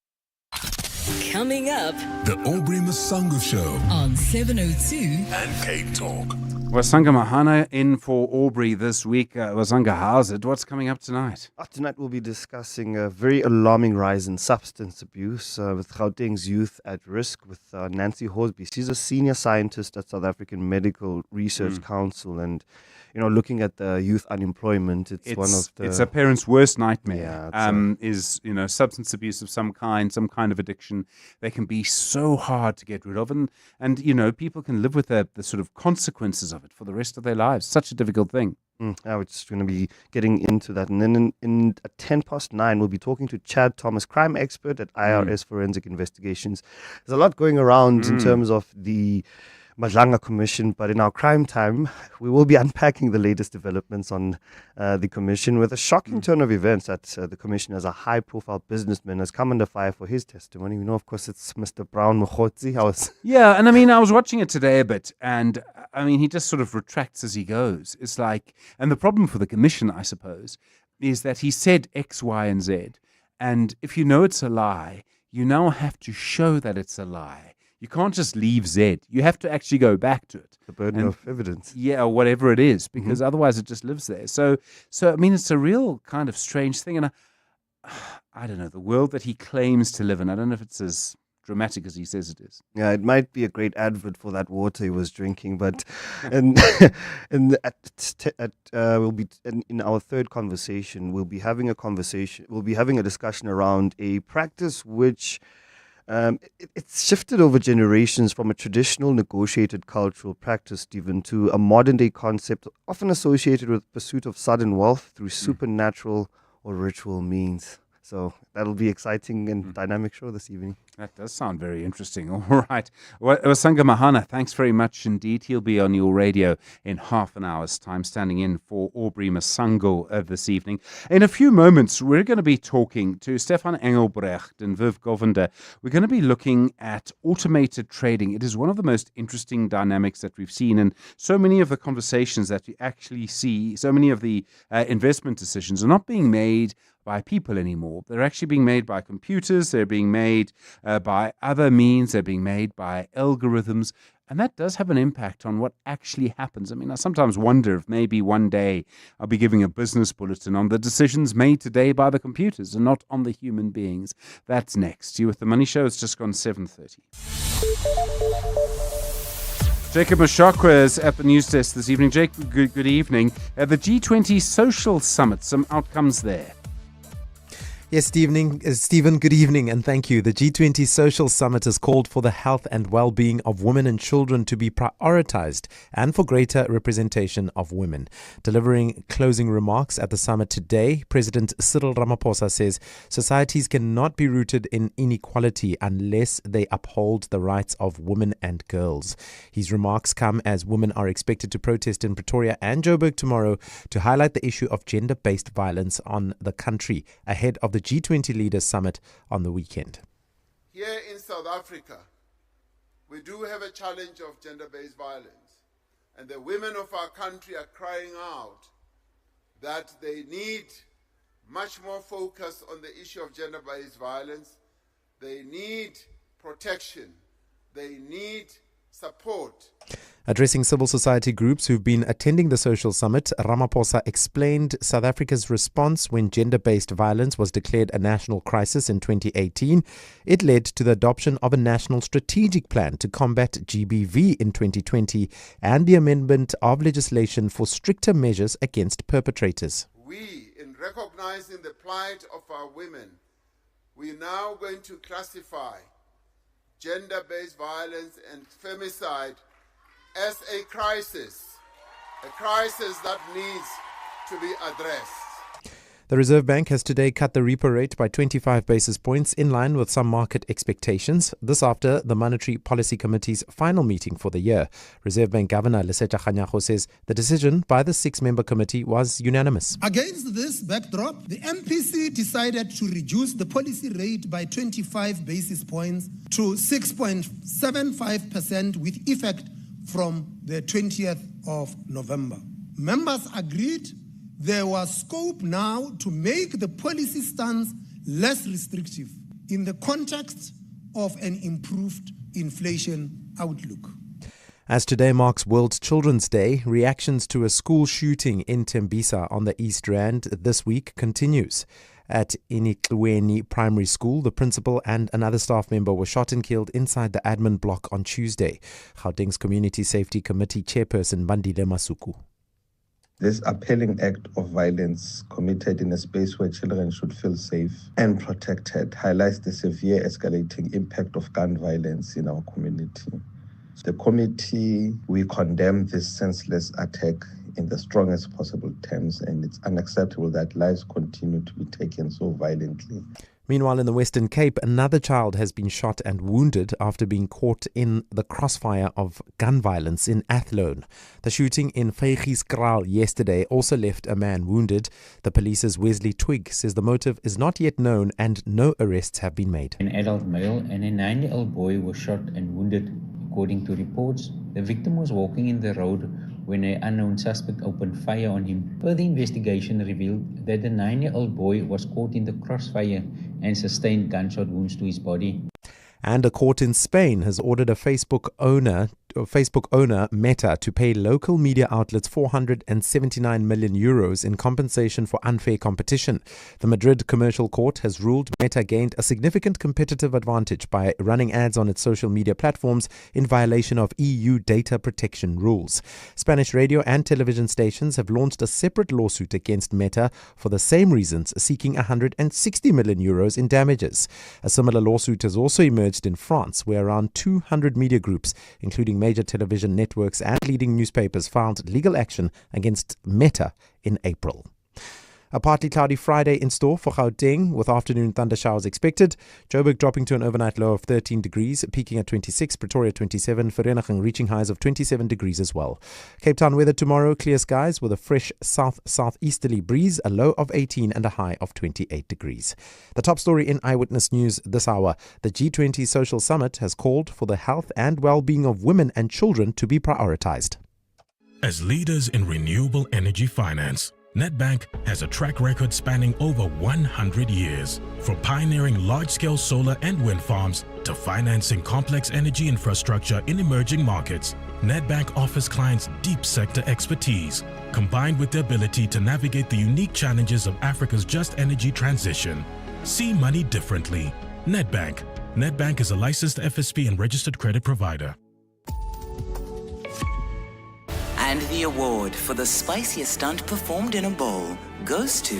Coming up, The Aubrey Masango Show on 702 and Cape Talk. Wasanga Mahana in for Aubrey this week. Wasanga, how's it? What's coming up tonight? Tonight we'll be discussing a very alarming rise in substance abuse with Gauteng's youth at risk with Nancy Horsby. She's a senior scientist at South African Medical Research Council, and looking at the youth unemployment, it's one of the... It's a parent's worst nightmare, is substance abuse of some kind of addiction. They can be so hard to get rid of, and people can live with the sort of consequences of it for the rest of their lives. Such a difficult thing. We're just going to be getting into that. And then at 9:10, we'll be talking to Chad Thomas, crime expert at IRS Forensic Investigations. There's a lot going around in terms of the Madlanga Commission, but in our crime time, we will be unpacking the latest developments on the Commission with a shocking turn of events that the Commission, as a high-profile businessman, has come under fire for his testimony. We know, of course, it's Mr. Brown Mkhotsi. Yeah, and I was watching it today a bit, and he just sort of retracts as he goes. It's like, and the problem for the Commission, I suppose, is that he said X, Y, and Z, and if you know it's a lie, you now have to show that it's a lie. you can't just leave Z. You have to actually go back to it. The burden of evidence. Yeah, or whatever it is, because otherwise it just lives there. So I mean, it's a real kind of strange thing. And I don't know, the world that he claims to live in, I don't know if it's as dramatic as he says it is. Yeah, it might be a great advert for that water he was drinking, but we'll be in our third conversation. We'll be having a discussion around a practice which it's shifted over generations from a traditional negotiated cultural practice, Stephen, to a modern day concept often associated with pursuit of sudden wealth through supernatural or ritual means. So that'll be exciting and dynamic show this evening. That does sound very interesting. All right. Well, Wasanga Mahana, thanks very much indeed. He'll be on your radio in half an hour's time, standing in for Aubrey Masango this evening. In a few moments, we're going to be talking to Stefan Engelbrecht and Viv Govender. We're going to be looking at automated trading. It is one of the most interesting dynamics that we've seen, and so many of the conversations that we actually see, so many of the investment decisions are not being made by people anymore. They're actually being made by computers. They're being made by other means. They're being made by algorithms. And that does have an impact on what actually happens. I mean, I sometimes wonder if maybe one day I'll be giving a business bulletin on the decisions made today by the computers and not on the human beings. That's next. You with The Money Show. It's just gone 7:30. Jacob Mashakwa is at the news desk this evening. Jacob, good evening. The G20 Social Summit, some outcomes there. Yes, Stephen, good evening and thank you. The G20 Social Summit has called for the health and well-being of women and children to be prioritized and for greater representation of women. Delivering closing remarks at the summit today, President Cyril Ramaphosa says societies cannot be rooted in inequality unless they uphold the rights of women and girls. His remarks come as women are expected to protest in Pretoria and Joburg tomorrow to highlight the issue of gender-based violence on the country ahead of the G20 Leaders Summit on the weekend. Here in South Africa, we do have a challenge of gender-based violence, and the women of our country are crying out that they need much more focus on the issue of gender-based violence. They need protection. They need support. Addressing civil society groups who've been attending the social summit, Ramaphosa explained South Africa's response when gender-based violence was declared a national crisis in 2018. It led to the adoption of a national strategic plan to combat GBV in 2020 and the amendment of legislation for stricter measures against perpetrators. We, in recognizing the plight of our women, we are now going to classify gender-based violence and femicide as a crisis that needs to be addressed. The Reserve Bank has today cut the repo rate by 25 basis points in line with some market expectations. This after the Monetary Policy Committee's final meeting for the year. Reserve Bank Governor Lesetja Kganyago says the decision by the 6-member committee was unanimous. Against this backdrop, the MPC decided to reduce the policy rate by 25 basis points to 6.75% with effect from the 20th of November. Members agreed there was scope now to make the policy stance less restrictive in the context of an improved inflation outlook. As today marks World Children's Day, reactions to a school shooting in Tembisa on the East Rand this week continues. At Inikweni Primary School, the principal and another staff member were shot and killed inside the admin block on Tuesday. Gauteng's Community Safety Committee chairperson Bandile Masuku. This appalling act of violence committed in a space where children should feel safe and protected highlights the severe escalating impact of gun violence in our community. The committee, we condemn this senseless attack in the strongest possible terms, and it's unacceptable that lives continue to be taken so violently. Meanwhile, in the Western Cape, another child has been shot and wounded after being caught in the crossfire of gun violence in Athlone. The shooting in Vygieskraal yesterday also left a man wounded. The police's Wesley Twig says the motive is not yet known and no arrests have been made. An adult male and a 9-year-old boy were shot and wounded. According to reports, the victim was walking in the road when an unknown suspect opened fire on him. Further investigation revealed that the 9-year-old boy was caught in the crossfire and sustained gunshot wounds to his body. And a court in Spain has ordered a Facebook owner Meta to pay local media outlets 479 million euros in compensation for unfair competition. The Madrid Commercial Court has ruled Meta gained a significant competitive advantage by running ads on its social media platforms in violation of EU data protection rules. Spanish radio and television stations have launched a separate lawsuit against Meta for the same reasons, seeking 160 million euros in damages. A similar lawsuit has also emerged in France, where around 200 media groups, including major television networks and leading newspapers, filed legal action against Meta in April. A partly cloudy Friday in store for Gauteng, with afternoon thunder showers expected. Joburg dropping to an overnight low of 13 degrees, peaking at 26, Pretoria 27, Vereeniging reaching highs of 27 degrees as well. Cape Town weather tomorrow, clear skies with a fresh south-southeasterly breeze, a low of 18 and a high of 28 degrees. The top story in Eyewitness News this hour: the G20 Social Summit has called for the health and well-being of women and children to be prioritized. As leaders in renewable energy finance, Nedbank has a track record spanning over 100 years. From pioneering large-scale solar and wind farms to financing complex energy infrastructure in emerging markets, Nedbank offers clients deep sector expertise, combined with the ability to navigate the unique challenges of Africa's just energy transition. See money differently. Nedbank. Nedbank is a licensed FSP and registered credit provider. And the award for the spiciest stunt performed in a bowl goes to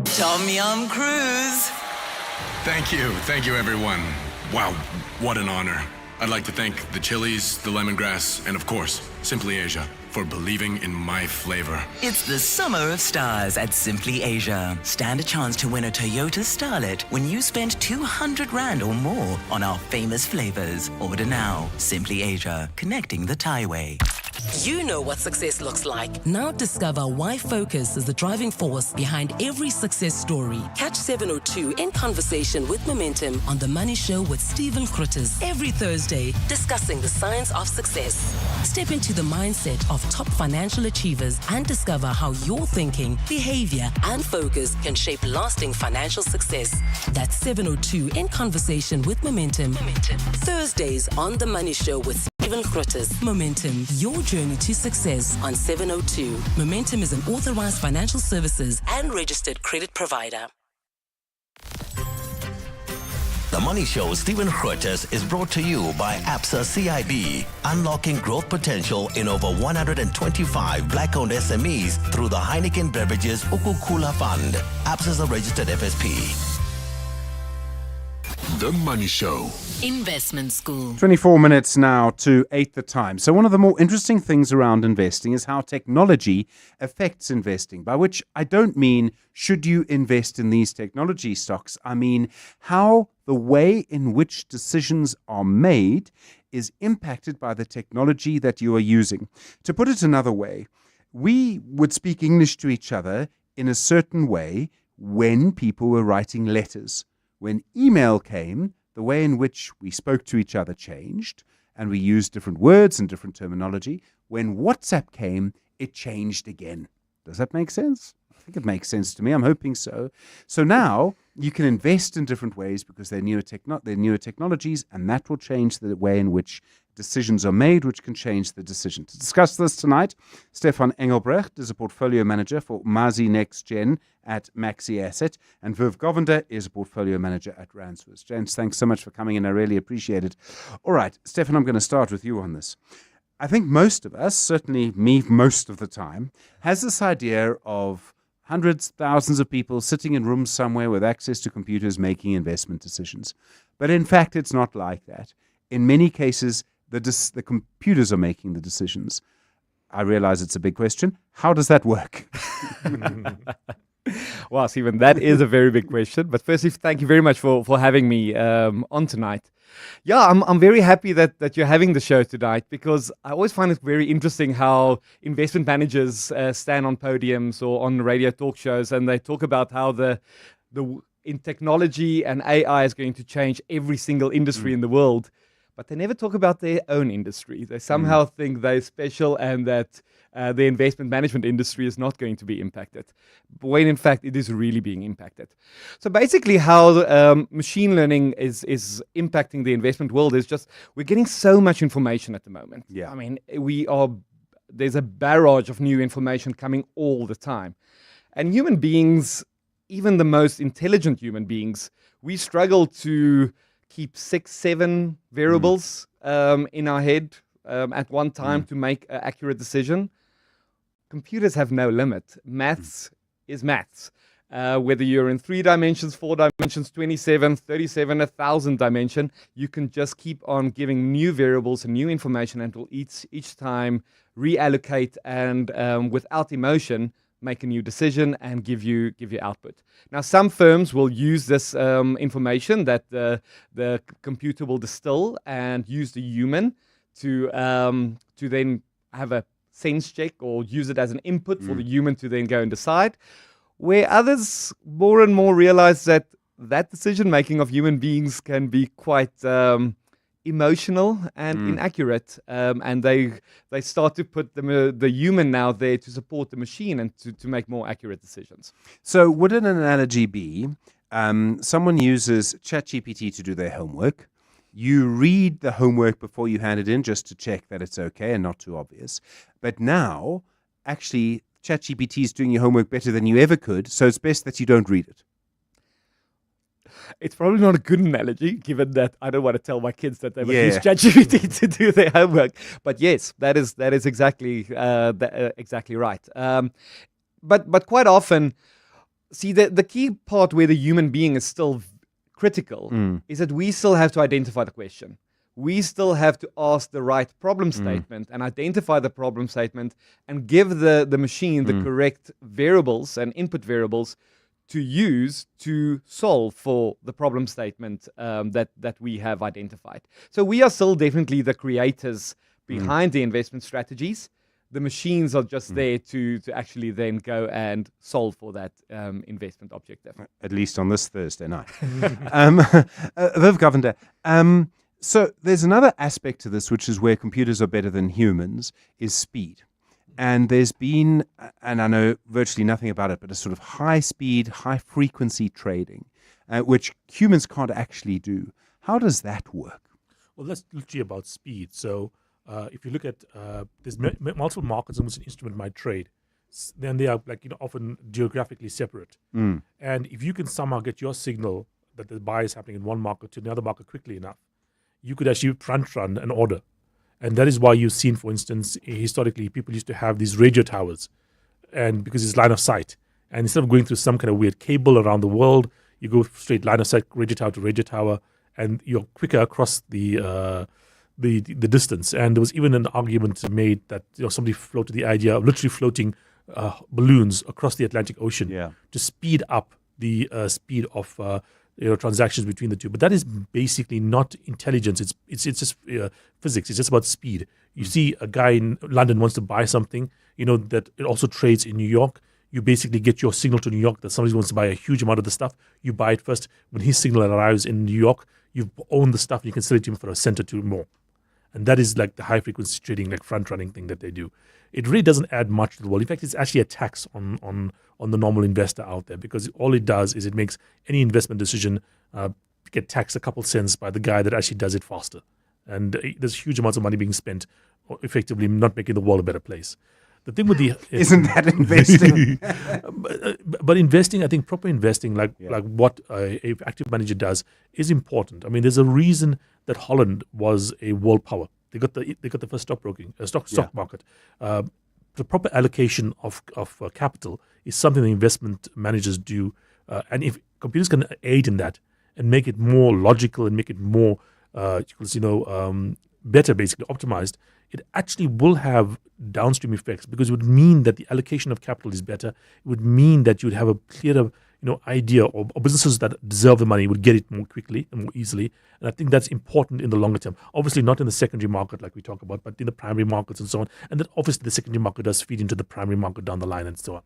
Tom Yum Cruise. Thank you everyone. Wow, what an honor. I'd like to thank the chilies, the lemongrass, and of course, Simply Asia, for believing in my flavor. It's the summer of stars at Simply Asia. Stand a chance to win a Toyota Starlet when you spend 200 Rand or more on our famous flavors. Order now. Simply Asia, connecting the Thaiway. You know what success looks like. Now discover why focus is the driving force behind every success story. Catch 702 in conversation with Momentum on The Money Show with Stephen Grootes every Thursday, discussing the science of success. Step into the mindset of top financial achievers and discover how your thinking, behavior, and focus can shape lasting financial success. That's 702 in conversation with Momentum. Thursdays on The Money Show with Stephen Grootes. Momentum, your journey to success on 702. Momentum is an authorized financial services and registered credit provider. The Money Show with Stephen Grootes is brought to you by ABSA CIB, unlocking growth potential in over 125 black-owned SMEs through the Heineken Beverages Ukukula Fund. ABSA is a registered FSP. The Money Show. Investment School. 24 minutes now to 8 the time. So one of the more interesting things around investing is how technology affects investing, by which I don't mean should you invest in these technology stocks. I mean how the way in which decisions are made is impacted by the technology that you are using. To put it another way, we would speak English to each other in a certain way when people were writing letters. When email came, the way in which we spoke to each other changed, and we used different words and different terminology. When WhatsApp came, it changed again. Does that make sense? I think it makes sense to me. I'm hoping so. So now you can invest in different ways because they're newer technologies, and that will change the way in which decisions are made, which can change the decision. To discuss this tonight, Stefan Engelbrecht is a portfolio manager for Mazi Next Gen at Maxi Asset, and Viv Govender is a portfolio manager at Ransford. Gents, thanks so much for coming in. I really appreciate it. All right, Stefan, I'm going to start with you on this. I think most of us, certainly me most of the time, has this idea of hundreds, thousands of people sitting in rooms somewhere with access to computers making investment decisions. But in fact, it's not like that. In many cases, the computers are making the decisions. I realize it's a big question. How does that work? Wow, Stephen, that is a very big question. But firstly, thank you very much for having me on tonight. Yeah, I'm very happy that you're having the show tonight, because I always find it very interesting how investment managers stand on podiums or on radio talk shows, and they talk about how the in technology and AI is going to change every single industry in the world. but they never talk about their own industry. They somehow think they're special and that the investment management industry is not going to be impacted, when in fact it is really being impacted. So basically how machine learning is impacting the investment world is just we're getting so much information at the moment. Yeah. I mean, there's a barrage of new information coming all the time. And human beings, even the most intelligent human beings, we struggle to keep 6, 7 variables in our head at one time to make an accurate decision. Computers have no limit. Maths is maths. Whether you're in 3 dimensions, 4 dimensions, 27, 37, 1,000 dimension, you can just keep on giving new variables and new information and will each time reallocate and without emotion make a new decision and give you output. Now, some firms will use this information that the computer will distill and use the human to then have a sense check or use it as an input for the human to then go and decide. Where others more and more realize that decision making of human beings can be quite emotional and inaccurate, and they start to put the human now there to support the machine and to make more accurate decisions. So would an analogy be someone uses ChatGPT to do their homework? You read the homework before you hand it in just to check that it's okay and not too obvious. But now, actually, ChatGPT is doing your homework better than you ever could, so it's best that you don't read it. It's probably not a good analogy, given that I don't want to tell my kids that they must use ChatGPT to do their homework. But yes, that is exactly exactly right. But quite often, see the key part where the human being is still critical is that we still have to identify the question. We still have to ask the right problem statement and identify the problem statement and give the machine the correct variables and input variables to use to solve for the problem statement that we have identified. So we are still definitely the creators behind the investment strategies. The machines are just there to actually then go and solve for that investment objective. At least on this Thursday night. Viv Govender, so there's another aspect to this, which is where computers are better than humans, is speed. And there's been, and I know virtually nothing about it, but a sort of high-speed, high-frequency trading, which humans can't actually do. How does that work? Well, that's literally about speed. So if you look at, there's multiple markets in which an instrument might trade. Then they are often geographically separate. And if you can somehow get your signal that the buy is happening in one market to another market quickly enough, you could actually front run an order. And that is why you've seen, for instance, historically, people used to have these radio towers, and because it's line of sight. And instead of going through some kind of weird cable around the world, you go straight line of sight, radio tower to radio tower, and you're quicker across the distance. And there was even an argument made that somebody floated the idea of literally floating balloons across the Atlantic Ocean to speed up the speed of transactions between the two. But that is basically not intelligence. It's just physics. It's just about speed. You see a guy in London wants to buy something, that it also trades in New York. You basically get your signal to New York that somebody wants to buy a huge amount of the stuff. You buy it first. When his signal arrives in New York, you own the stuff and you can sell it to him for a cent or two more. And that is like the high frequency trading, like front running thing that they do. It really doesn't add much to the world. In fact, it's actually a tax on the normal investor out there, because all it does is it makes any investment decision get taxed a couple cents by the guy that actually does it faster. And there's huge amounts of money being spent, effectively not making the world a better place. The thing with the isn't that investing? but investing, I think proper investing, like what a active manager does, is important. I mean, there's a reason that Holland was a world power. They got the first stock market. The proper allocation of capital is something the investment managers do, and if computers can aid in that and make it more logical and make it more better, basically optimized, it actually will have downstream effects, because it would mean that the allocation of capital is better. It would mean that you would have a clearer idea, or businesses that deserve the money would get it more quickly and more easily. And I think that's important in the longer term. Obviously not in the secondary market like we talk about, but in the primary markets and so on. And then obviously the secondary market does feed into the primary market down the line and so on.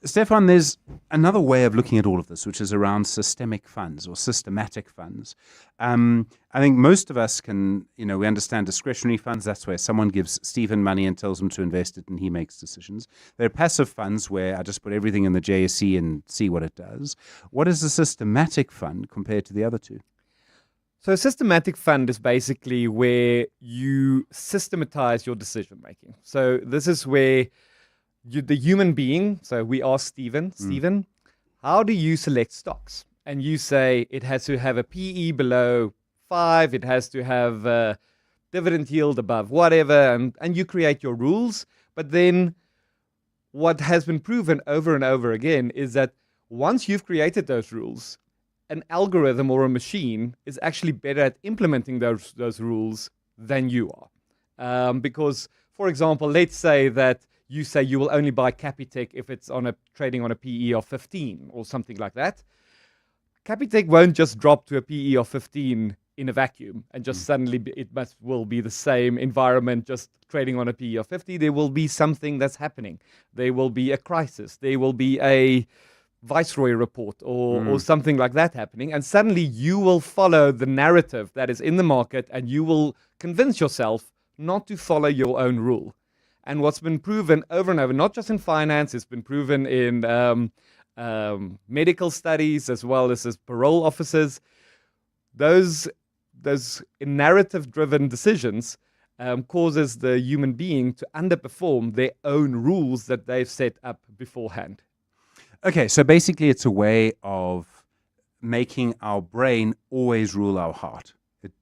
Stefan, there's another way of looking at all of this, which is around systemic funds or systematic funds. I think most of us can, we understand discretionary funds. That's where someone gives Stephen money and tells him to invest it and he makes decisions. There are passive funds where I just put everything in the JSE and see what it does. What is a systematic fund compared to the other two? So a systematic fund is basically where you systematize your decision making. So this is where the human being, so we ask Stephen, how do you select stocks? And you say it has to have a PE below 5, it has to have a dividend yield above whatever, and you create your rules. But then what has been proven over and over again is that once you've created those rules, an algorithm or a machine is actually better at implementing those rules than you are. Because, for example, let's say that you say you will only buy Capitec if it's trading on a PE of 15 or something like that. Capitec won't just drop to a PE of 15 in a vacuum and just suddenly will be the same environment just trading on a PE of 50. There will be something that's happening. There will be a crisis. There will be a Viceroy report or something like that happening, and suddenly you will follow the narrative that is in the market and you will convince yourself not to follow your own rule. And what's been proven over and over, not just in finance, it's been proven in medical studies as well as parole officers, those narrative-driven decisions causes the human being to underperform their own rules that they've set up beforehand. Okay, so basically it's a way of making our brain always rule our heart.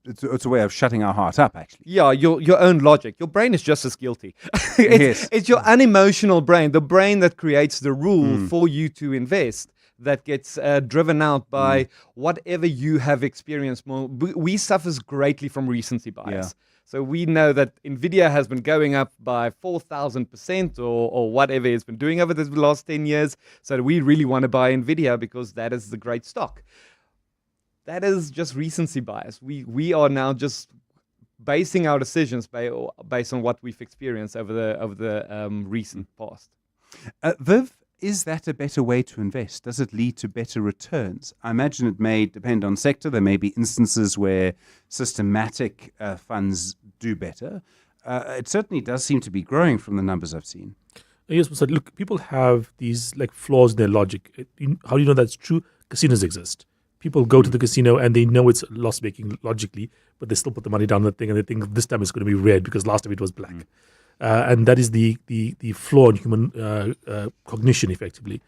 It's a way of shutting our heart up, actually. Yeah, your own logic. Your brain is just as guilty. Yes. It's your unemotional brain, the brain that creates the rule for you to invest, that gets driven out by whatever you have experienced more. We suffer greatly from recency bias. Yeah. So we know that NVIDIA has been going up by 4,000% or whatever it's been doing over the last 10 years. So we really want to buy NVIDIA because that is the great stock. That is just recency bias. We are now just basing our decisions based on what we've experienced over the recent past. Viv, is that a better way to invest? Does it lead to better returns? I imagine it may depend on sector. There may be instances where systematic funds do better. It certainly does seem to be growing from the numbers I've seen. Yes, but look, people have these flaws in their logic. How do you know that's true? Casinos exist. People go to the casino and they know it's loss-making logically, but they still put the money down on the thing and they think this time it's going to be red because last time it was black. And that is the flaw in human cognition, effectively.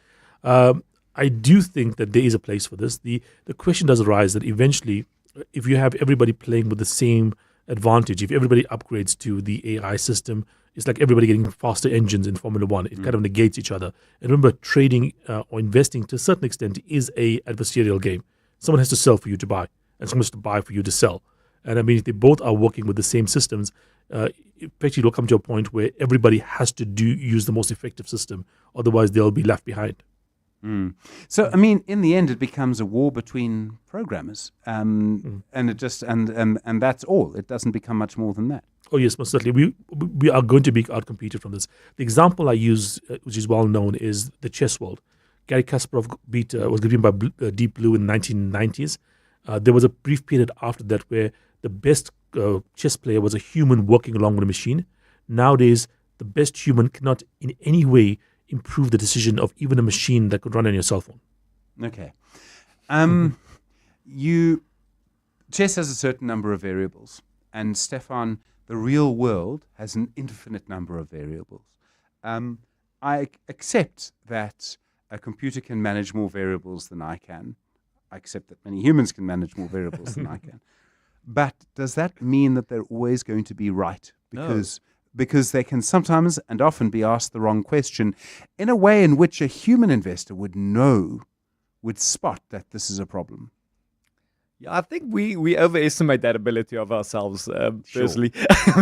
I do think that there is a place for this. The question does arise that eventually, if you have everybody playing with the same advantage, if everybody upgrades to the AI system, it's like everybody getting faster engines in Formula One. It kind of negates each other. And remember, trading or investing to a certain extent is a adversarial game. Someone has to sell for you to buy, and someone has to buy for you to sell. And I mean, if they both are working with the same systems, effectively it will come to a point where everybody has to use the most effective system. Otherwise, they'll be left behind. So, I mean, in the end, it becomes a war between programmers, and it just and that's all. It doesn't become much more than that. Oh yes, most certainly. We are going to be outcompeted from this. The example I use, which is well known, is the chess world. Garry Kasparov was beaten by Deep Blue in the 1990s. There was a brief period after that where the best chess player was a human working along with a machine. Nowadays, the best human cannot in any way improve the decision of even a machine that could run on your cell phone. Okay. Chess has a certain number of variables, and Stefan, the real world has an infinite number of variables. I accept that a computer can manage more variables than I can. I accept that many humans can manage more variables than I can. But does that mean that they're always going to be right? Because they can sometimes and often be asked the wrong question in a way in which a human investor would spot that this is a problem. Yeah, I think we overestimate that ability of ourselves, personally.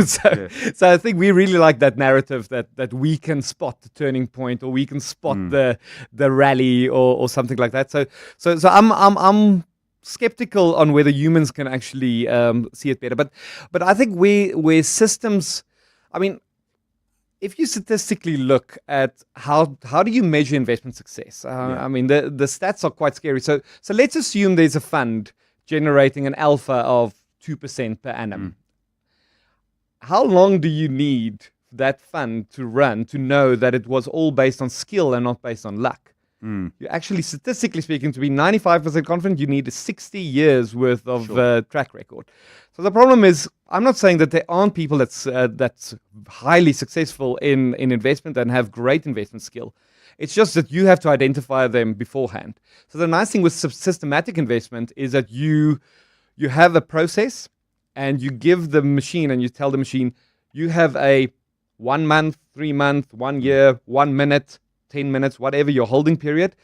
So I think we really like that narrative that we can spot the turning point, or we can spot the rally, or something like that. So I'm skeptical on whether humans can actually see it better. But I think where systems, I mean, if you statistically look at how do you measure investment success, I mean, the stats are quite scary. So let's assume there's a fund generating an alpha of 2% per annum. How long do you need that fund to run to know that it was all based on skill and not based on luck? You actually, statistically speaking, to be 95% confident, you need 60 years worth of track record. So the problem is, I'm not saying that there aren't people that's highly successful in investment and have great investment skill. It's just that you have to identify them beforehand. So the nice thing with systematic investment is that you have a process, and you give the machine and you tell the machine, you have a 1 month, 3 month, 1 year, 1 minute, 10 minutes, whatever your holding period,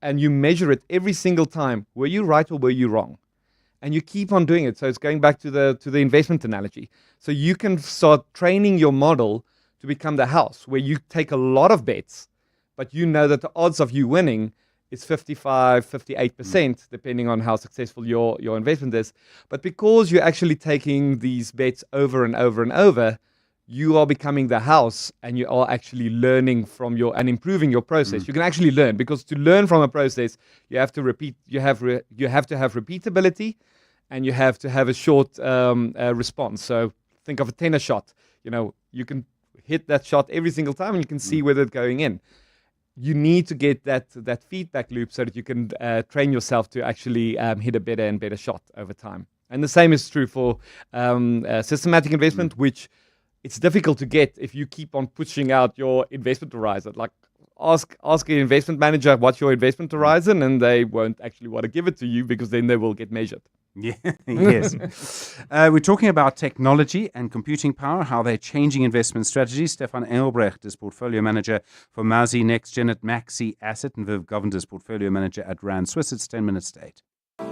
and you measure it every single time. Were you right or were you wrong? And you keep on doing it. So it's going back to the investment analogy. So you can start training your model to become the house, where you take a lot of bets, but you know that the odds of you winning is 55, 58%, depending on how successful your investment is. But because you're actually taking these bets over and over and over, you are becoming the house, and you are actually learning from and improving your process. You can actually learn, because to learn from a process, you have to repeat. You have to have repeatability, and you have to have a short response. So think of a tennis shot. You can hit that shot every single time, and you can see whether it's going in. You need to get that feedback loop so that you can train yourself to actually hit a better and better shot over time. And the same is true for systematic investment, which it's difficult to get if you keep on pushing out your investment horizon. Like, ask an investment manager what's your investment horizon, and they won't actually want to give it to you, because then they will get measured. Yeah, yes. We're talking about technology and computing power, how they're changing investment strategies. Stephan Engelbrecht is Portfolio Manager for Mazi NextGen at Maxi Asset, and Viv Govender is Portfolio Manager at Rand Swiss. It's 10 minutes to 8.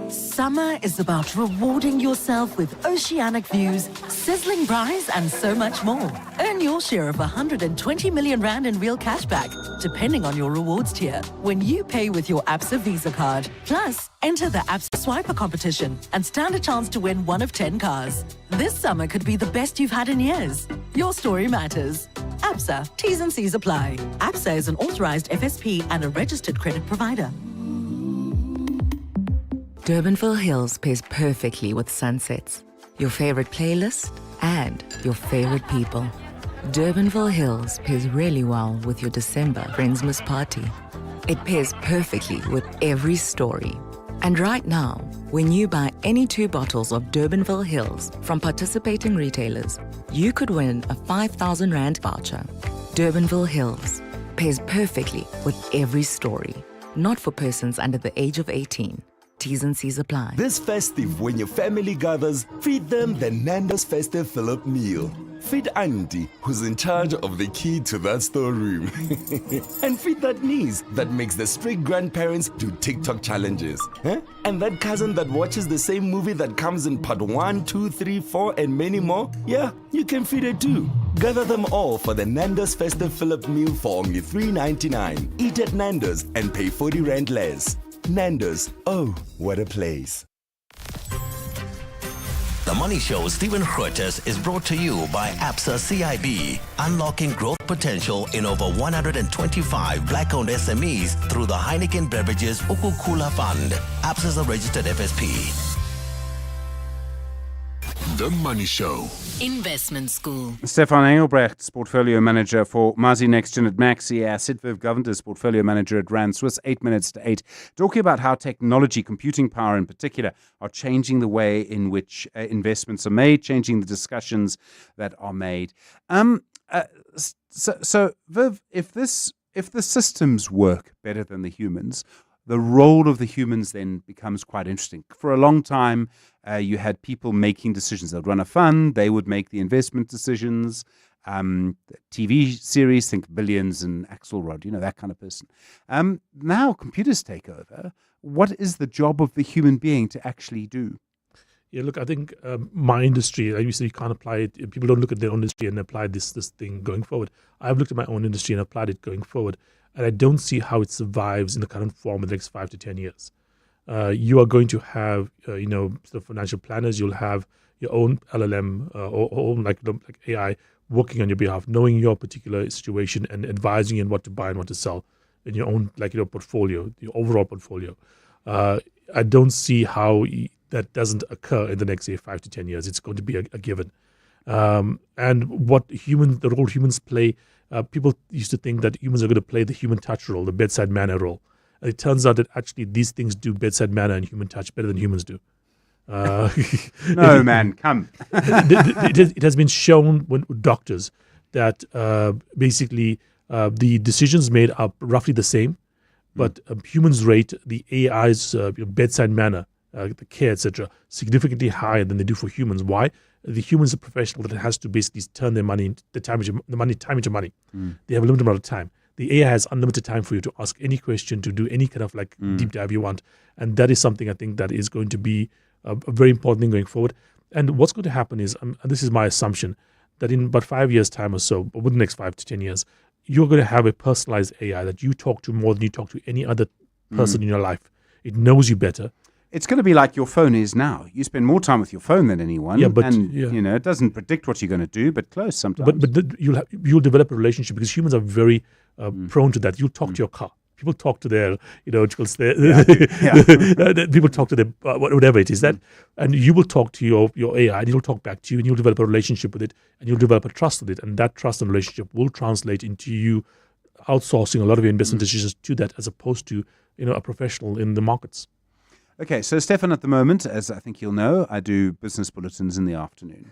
Summer is about rewarding yourself with oceanic views, sizzling braais, and so much more. Earn your share of 120 million rand in real cashback, depending on your rewards tier, when you pay with your Absa Visa card. Plus, enter the Absa Swiper competition and stand a chance to win 1 of 10 cars. This summer could be the best you've had in years. Your story matters. Absa, T's and C's apply. Absa is an authorized FSP and a registered credit provider. Durbanville Hills pairs perfectly with sunsets, your favorite playlist, and your favorite people. Durbanville Hills pairs really well with your December Friendsmas party. It pairs perfectly with every story. And right now, when you buy any 2 bottles of Durbanville Hills from participating retailers, you could win a 5,000 Rand voucher. Durbanville Hills pairs perfectly with every story. Not for persons under the age of 18. T's and C's apply. This festive, when your family gathers, feed them the Nando's Festive Fill-Up meal. Feed Auntie, who's in charge of the key to that storeroom. And feed that niece that makes the strict grandparents do TikTok challenges. And that cousin that watches the same movie that comes in part 1, 2, 3, 4, and many more. Yeah, you can feed it too. Gather them all for the Nando's Festive Fill-Up meal for only $3.99. Eat at Nando's and pay 40 Rand less. Nando's, oh, what a place. The Money Show, Stephen Grootes, is brought to you by Absa CIB, unlocking growth potential in over 125 black-owned SMEs through the Heineken Beverages Ukukula Fund. Absa is a registered FSP. The Money Show. Investment School. Stephan Engelbrecht, Portfolio Manager for Mazi NextGen at Maxi Asset. Viv Govender, Portfolio Manager at Rand Swiss. 8 minutes to 8. Talking about how technology, computing power in particular, are changing the way in which investments are made, changing the discussions that are made. So Viv, if the systems work better than the humans, the role of the humans then becomes quite interesting. For a long time, you had people making decisions. They'd run a fund, they would make the investment decisions. The TV series, think Billions and Axelrod, that kind of person. Now computers take over. What is the job of the human being to actually do? Yeah, look, I think my industry, obviously you can't apply it. People don't look at their own industry and apply this thing going forward. I've looked at my own industry and applied it going forward. And I don't see how it survives in the current form in the next 5 to 10 years. You are going to have, sort of financial planners. You'll have your own LLM or like AI working on your behalf, knowing your particular situation and advising you on what to buy and what to sell in your own, like your portfolio, your overall portfolio. I don't see how that doesn't occur in the next, say, 5 to 10 years. It's going to be a given. And the role humans play, people used to think that humans are going to play the human touch role, the bedside manner role. And it turns out that actually these things do bedside manner and human touch better than humans do. No, man, come. It has been shown with doctors that basically the decisions made are roughly the same, but humans rate the AI's bedside manner, the care, etc., significantly higher than they do for humans. Why? The human is a professional that has to basically turn their money, time into money. They have a limited amount of time. The AI has unlimited time for you to ask any question, to do any kind of deep dive you want, and that is something I think that is going to be a very important thing going forward. And what's going to happen is, this is my assumption, that in about 5 years' time or so, or within the next 5 to 10 years, you're going to have a personalized AI that you talk to more than you talk to any other person in your life. It knows you better. It's going to be like your phone is now. You spend more time with your phone than anyone. Yeah, but it doesn't predict what you're going to do, but close sometimes. But you'll develop a relationship because humans are very prone to that. You'll talk to your car. People talk to their, people talk to their whatever it is that, and you will talk to your AI, and it'll talk back to you, and you'll develop a relationship with it, and you'll develop a trust with it, and that trust and relationship will translate into you outsourcing a lot of your investment decisions to that, as opposed to a professional in the markets. Okay, so Stefan, at the moment, as I think you'll know, I do business bulletins in the afternoon.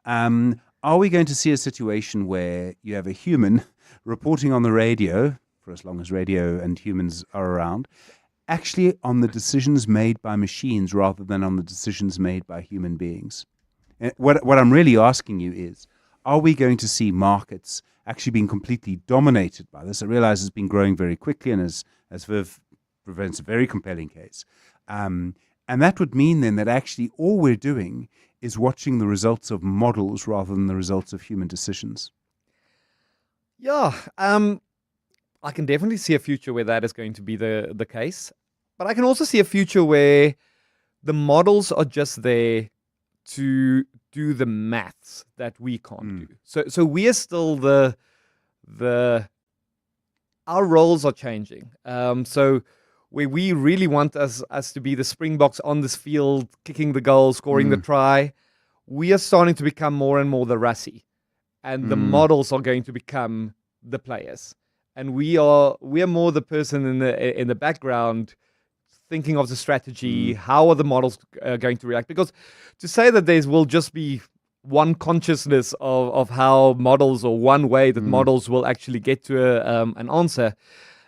Are we going to see a situation where you have a human reporting on the radio, for as long as radio and humans are around, actually on the decisions made by machines rather than on the decisions made by human beings? What I'm really asking you is, are we going to see markets actually being completely dominated by this? I realize it's been growing very quickly, and as Viv presents a very compelling case. And that would mean then that actually all we're doing is watching the results of models rather than the results of human decisions. Yeah, I can definitely see a future where that is going to be the case. But I can also see a future where the models are just there to do the maths that we can't do. So we are still our roles are changing. So where we really want us to be the Springboks on this field, kicking the goal, scoring the try, we are starting to become more and more the Rassie. And the models are going to become the players. And we are more the person in the background thinking of the strategy. How are the models going to react? Because to say that there will just be one consciousness of how models, or one way that models will actually get to an answer,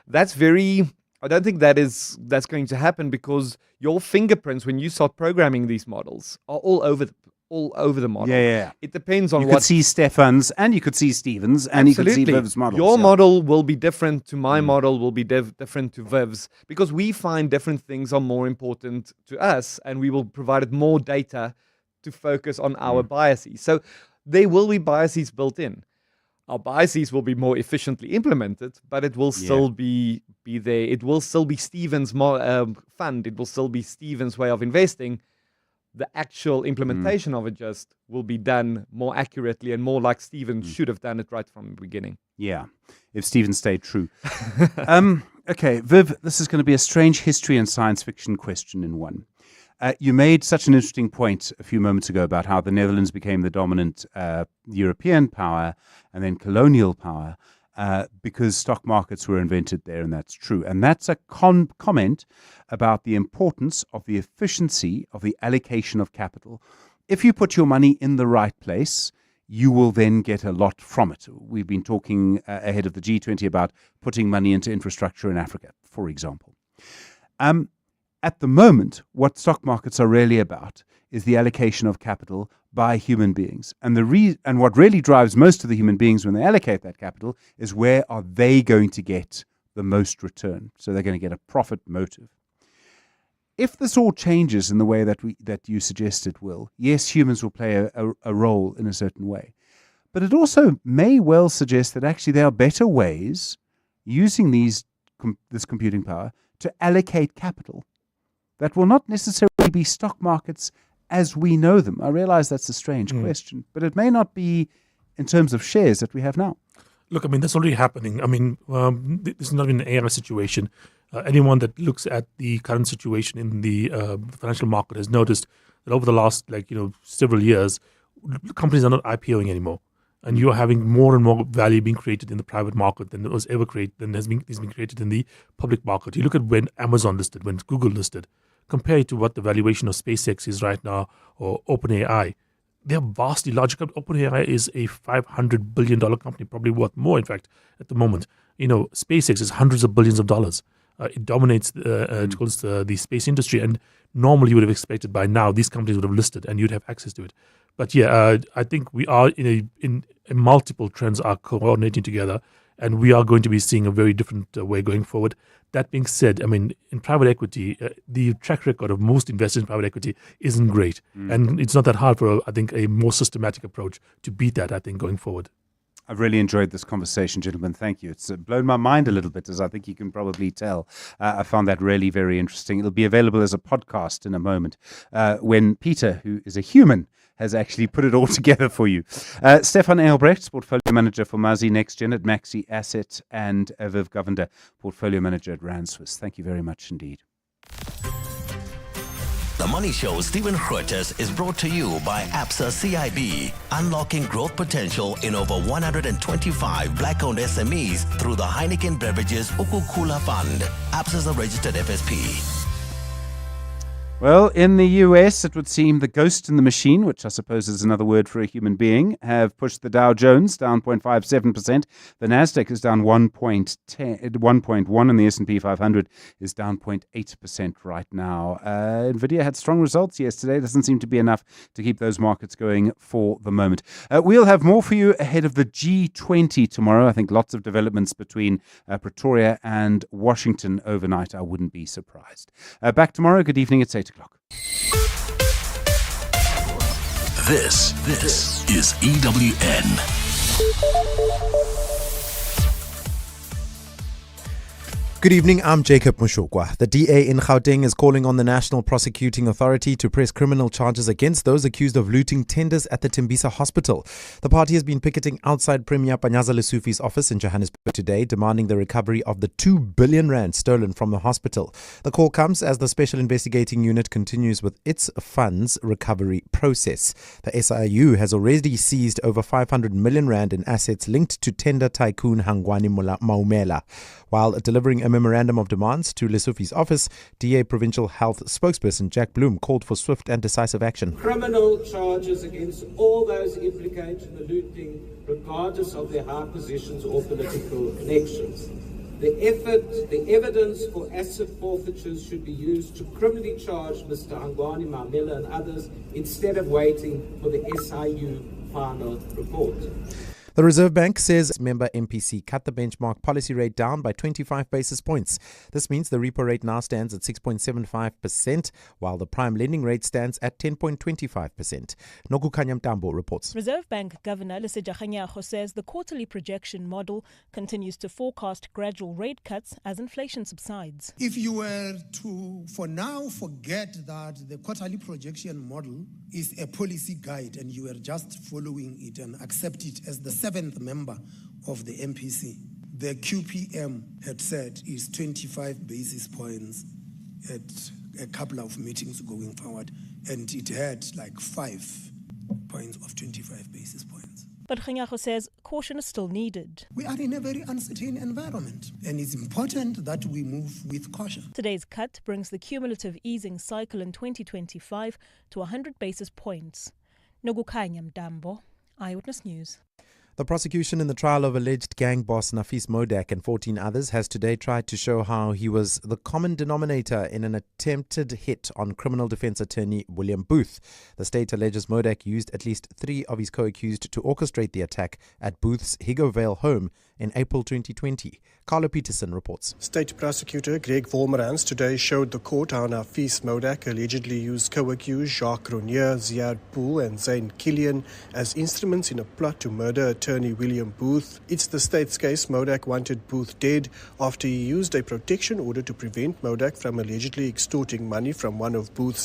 that's very... I don't think that's going to happen, because your fingerprints, when you start programming these models, are all over the model. Yeah. It depends on you what... could see Stefan's, and you could see Stephen's, and you could see Viv's models. Your model will be different to my model, will be different to Viv's, because we find different things are more important to us, and we will provide more data to focus on our biases. So there will be biases built in. Our biases will be more efficiently implemented, but it will still be there. It will still be Stephen's fund. It will still be Stephen's way of investing. The actual implementation of it just will be done more accurately and more like Stephen should have done it right from the beginning. Yeah, if Stephen stayed true. Okay, Viv, this is going to be a strange history and science fiction question in one. You made such an interesting point a few moments ago about how the Netherlands became the dominant European power and then colonial power because stock markets were invented there, and that's true. And that's a comment about the importance of the efficiency of the allocation of capital. If you put your money in the right place, you will then get a lot from it. We've been talking ahead of the G20 about putting money into infrastructure in Africa, for example. At the moment, what stock markets are really about is the allocation of capital by human beings. And what really drives most of the human beings when they allocate that capital is where are they going to get the most return. So they're going to get a profit motive. If this all changes in the way that you suggest it will, yes, humans will play a role in a certain way. But it also may well suggest that actually there are better ways using this computing power to allocate capital that will not necessarily be stock markets as we know them. I realize that's a strange question, but it may not be in terms of shares that we have now? Look, I mean, that's already happening. I mean, this is not even an AI situation. Anyone that looks at the current situation in the financial market has noticed that over the last, several years, companies are not IPOing anymore. And you are having more and more value being created in the private market than was ever created, than has been created in the public market. You look at when Amazon listed, when Google listed, compare it to what the valuation of SpaceX is right now, or OpenAI. They're vastly larger. OpenAI is a $500 billion company, probably worth more, in fact, at the moment. SpaceX is hundreds of billions of dollars. It dominates the space industry, and normally you would have expected by now these companies would have listed and you'd have access to it. But I think we are in multiple trends are coordinating together, and we are going to be seeing a very different way going forward. That being said, I mean, in private equity, the track record of most investors in private equity isn't great, and it's not that hard for I think a more systematic approach to beat that. I think going forward. I've really enjoyed this conversation, gentlemen. Thank you. It's blown my mind a little bit, as I think you can probably tell. I found that really very interesting. It'll be available as a podcast in a moment when Peter, who is a human, has actually put it all together for you. Stefan Eilbrecht, Portfolio Manager for Mazi NextGen at Maxi Asset, and Viv Govender, Portfolio Manager at Rand Swiss. Thank you very much indeed. The Money Show, Stephen Grootes, is brought to you by Absa CIB, unlocking growth potential in over 125 black-owned SMEs through the Heineken Beverages Ukukula Fund. Absa is a registered FSP. Well, in the US, it would seem the ghost in the machine, which I suppose is another word for a human being, have pushed the Dow Jones down 0.57%. The Nasdaq is down 1.1%, and the S&P 500 is down 0.8% right now. Nvidia had strong results yesterday. Doesn't seem to be enough to keep those markets going for the moment. We'll have more for you ahead of the G20 tomorrow. I think lots of developments between Pretoria and Washington overnight. I wouldn't be surprised. Back tomorrow. Good evening. It's 8 o'clock. This is EWN. Good evening, I'm Jacob Mushokwa. The DA in Gauteng is calling on the National Prosecuting Authority to press criminal charges against those accused of looting tenders at the Tembisa Hospital. The party has been picketing outside Premier Panyaza Lesufi's office in Johannesburg today, demanding the recovery of the 2 billion rand stolen from the hospital. The call comes as the Special Investigating Unit continues with its funds recovery process. The SIU has already seized over 500 million rand in assets linked to tender tycoon Hangwani Maumela. While delivering a memorandum of demands to Lesufi's office, DA Provincial Health spokesperson Jack Bloom called for swift and decisive action. Criminal charges against all those implicated in the looting, regardless of their high positions or political connections. The evidence for asset forfeitures should be used to criminally charge Mr. Hangwani Maumela and others instead of waiting for the SIU final report. The Reserve Bank says member MPC cut the benchmark policy rate down by 25 basis points. This means the repo rate now stands at 6.75%, while the prime lending rate stands at 10.25%. Nokukanya Mtambo reports. Reserve Bank Governor Lesetja Kganyago says the quarterly projection model continues to forecast gradual rate cuts as inflation subsides. If you were to, for now, forget that the quarterly projection model is a policy guide and you were just following it and accept it as the seventh member of the MPC, the QPM had said is 25 basis points at a couple of meetings going forward, and it had like 5 points of 25 basis points. But Kganyago says caution is still needed. We are in a very uncertain environment, and it's important that we move with caution. Today's cut brings the cumulative easing cycle in 2025 to 100 basis points. Nokukanya Mtambo, Eyewitness News. The prosecution in the trial of alleged gang boss Nafis Modak and 14 others has today tried to show how he was the common denominator in an attempted hit on criminal defense attorney William Booth. The state alleges Modak used at least 3 of his co-accused to orchestrate the attack at Booth's Higovale home in April 2020. Carlo Peterson reports. State Prosecutor Greg Vormerans today showed the court how Nafis Modak allegedly used co-accused Jacques Ronier, Ziad Pool and Zain Killian as instruments in a plot to murder attorney William Booth. It's the state's case. Modak wanted Booth dead after he used a protection order to prevent Modak from allegedly extorting money from one of Booth's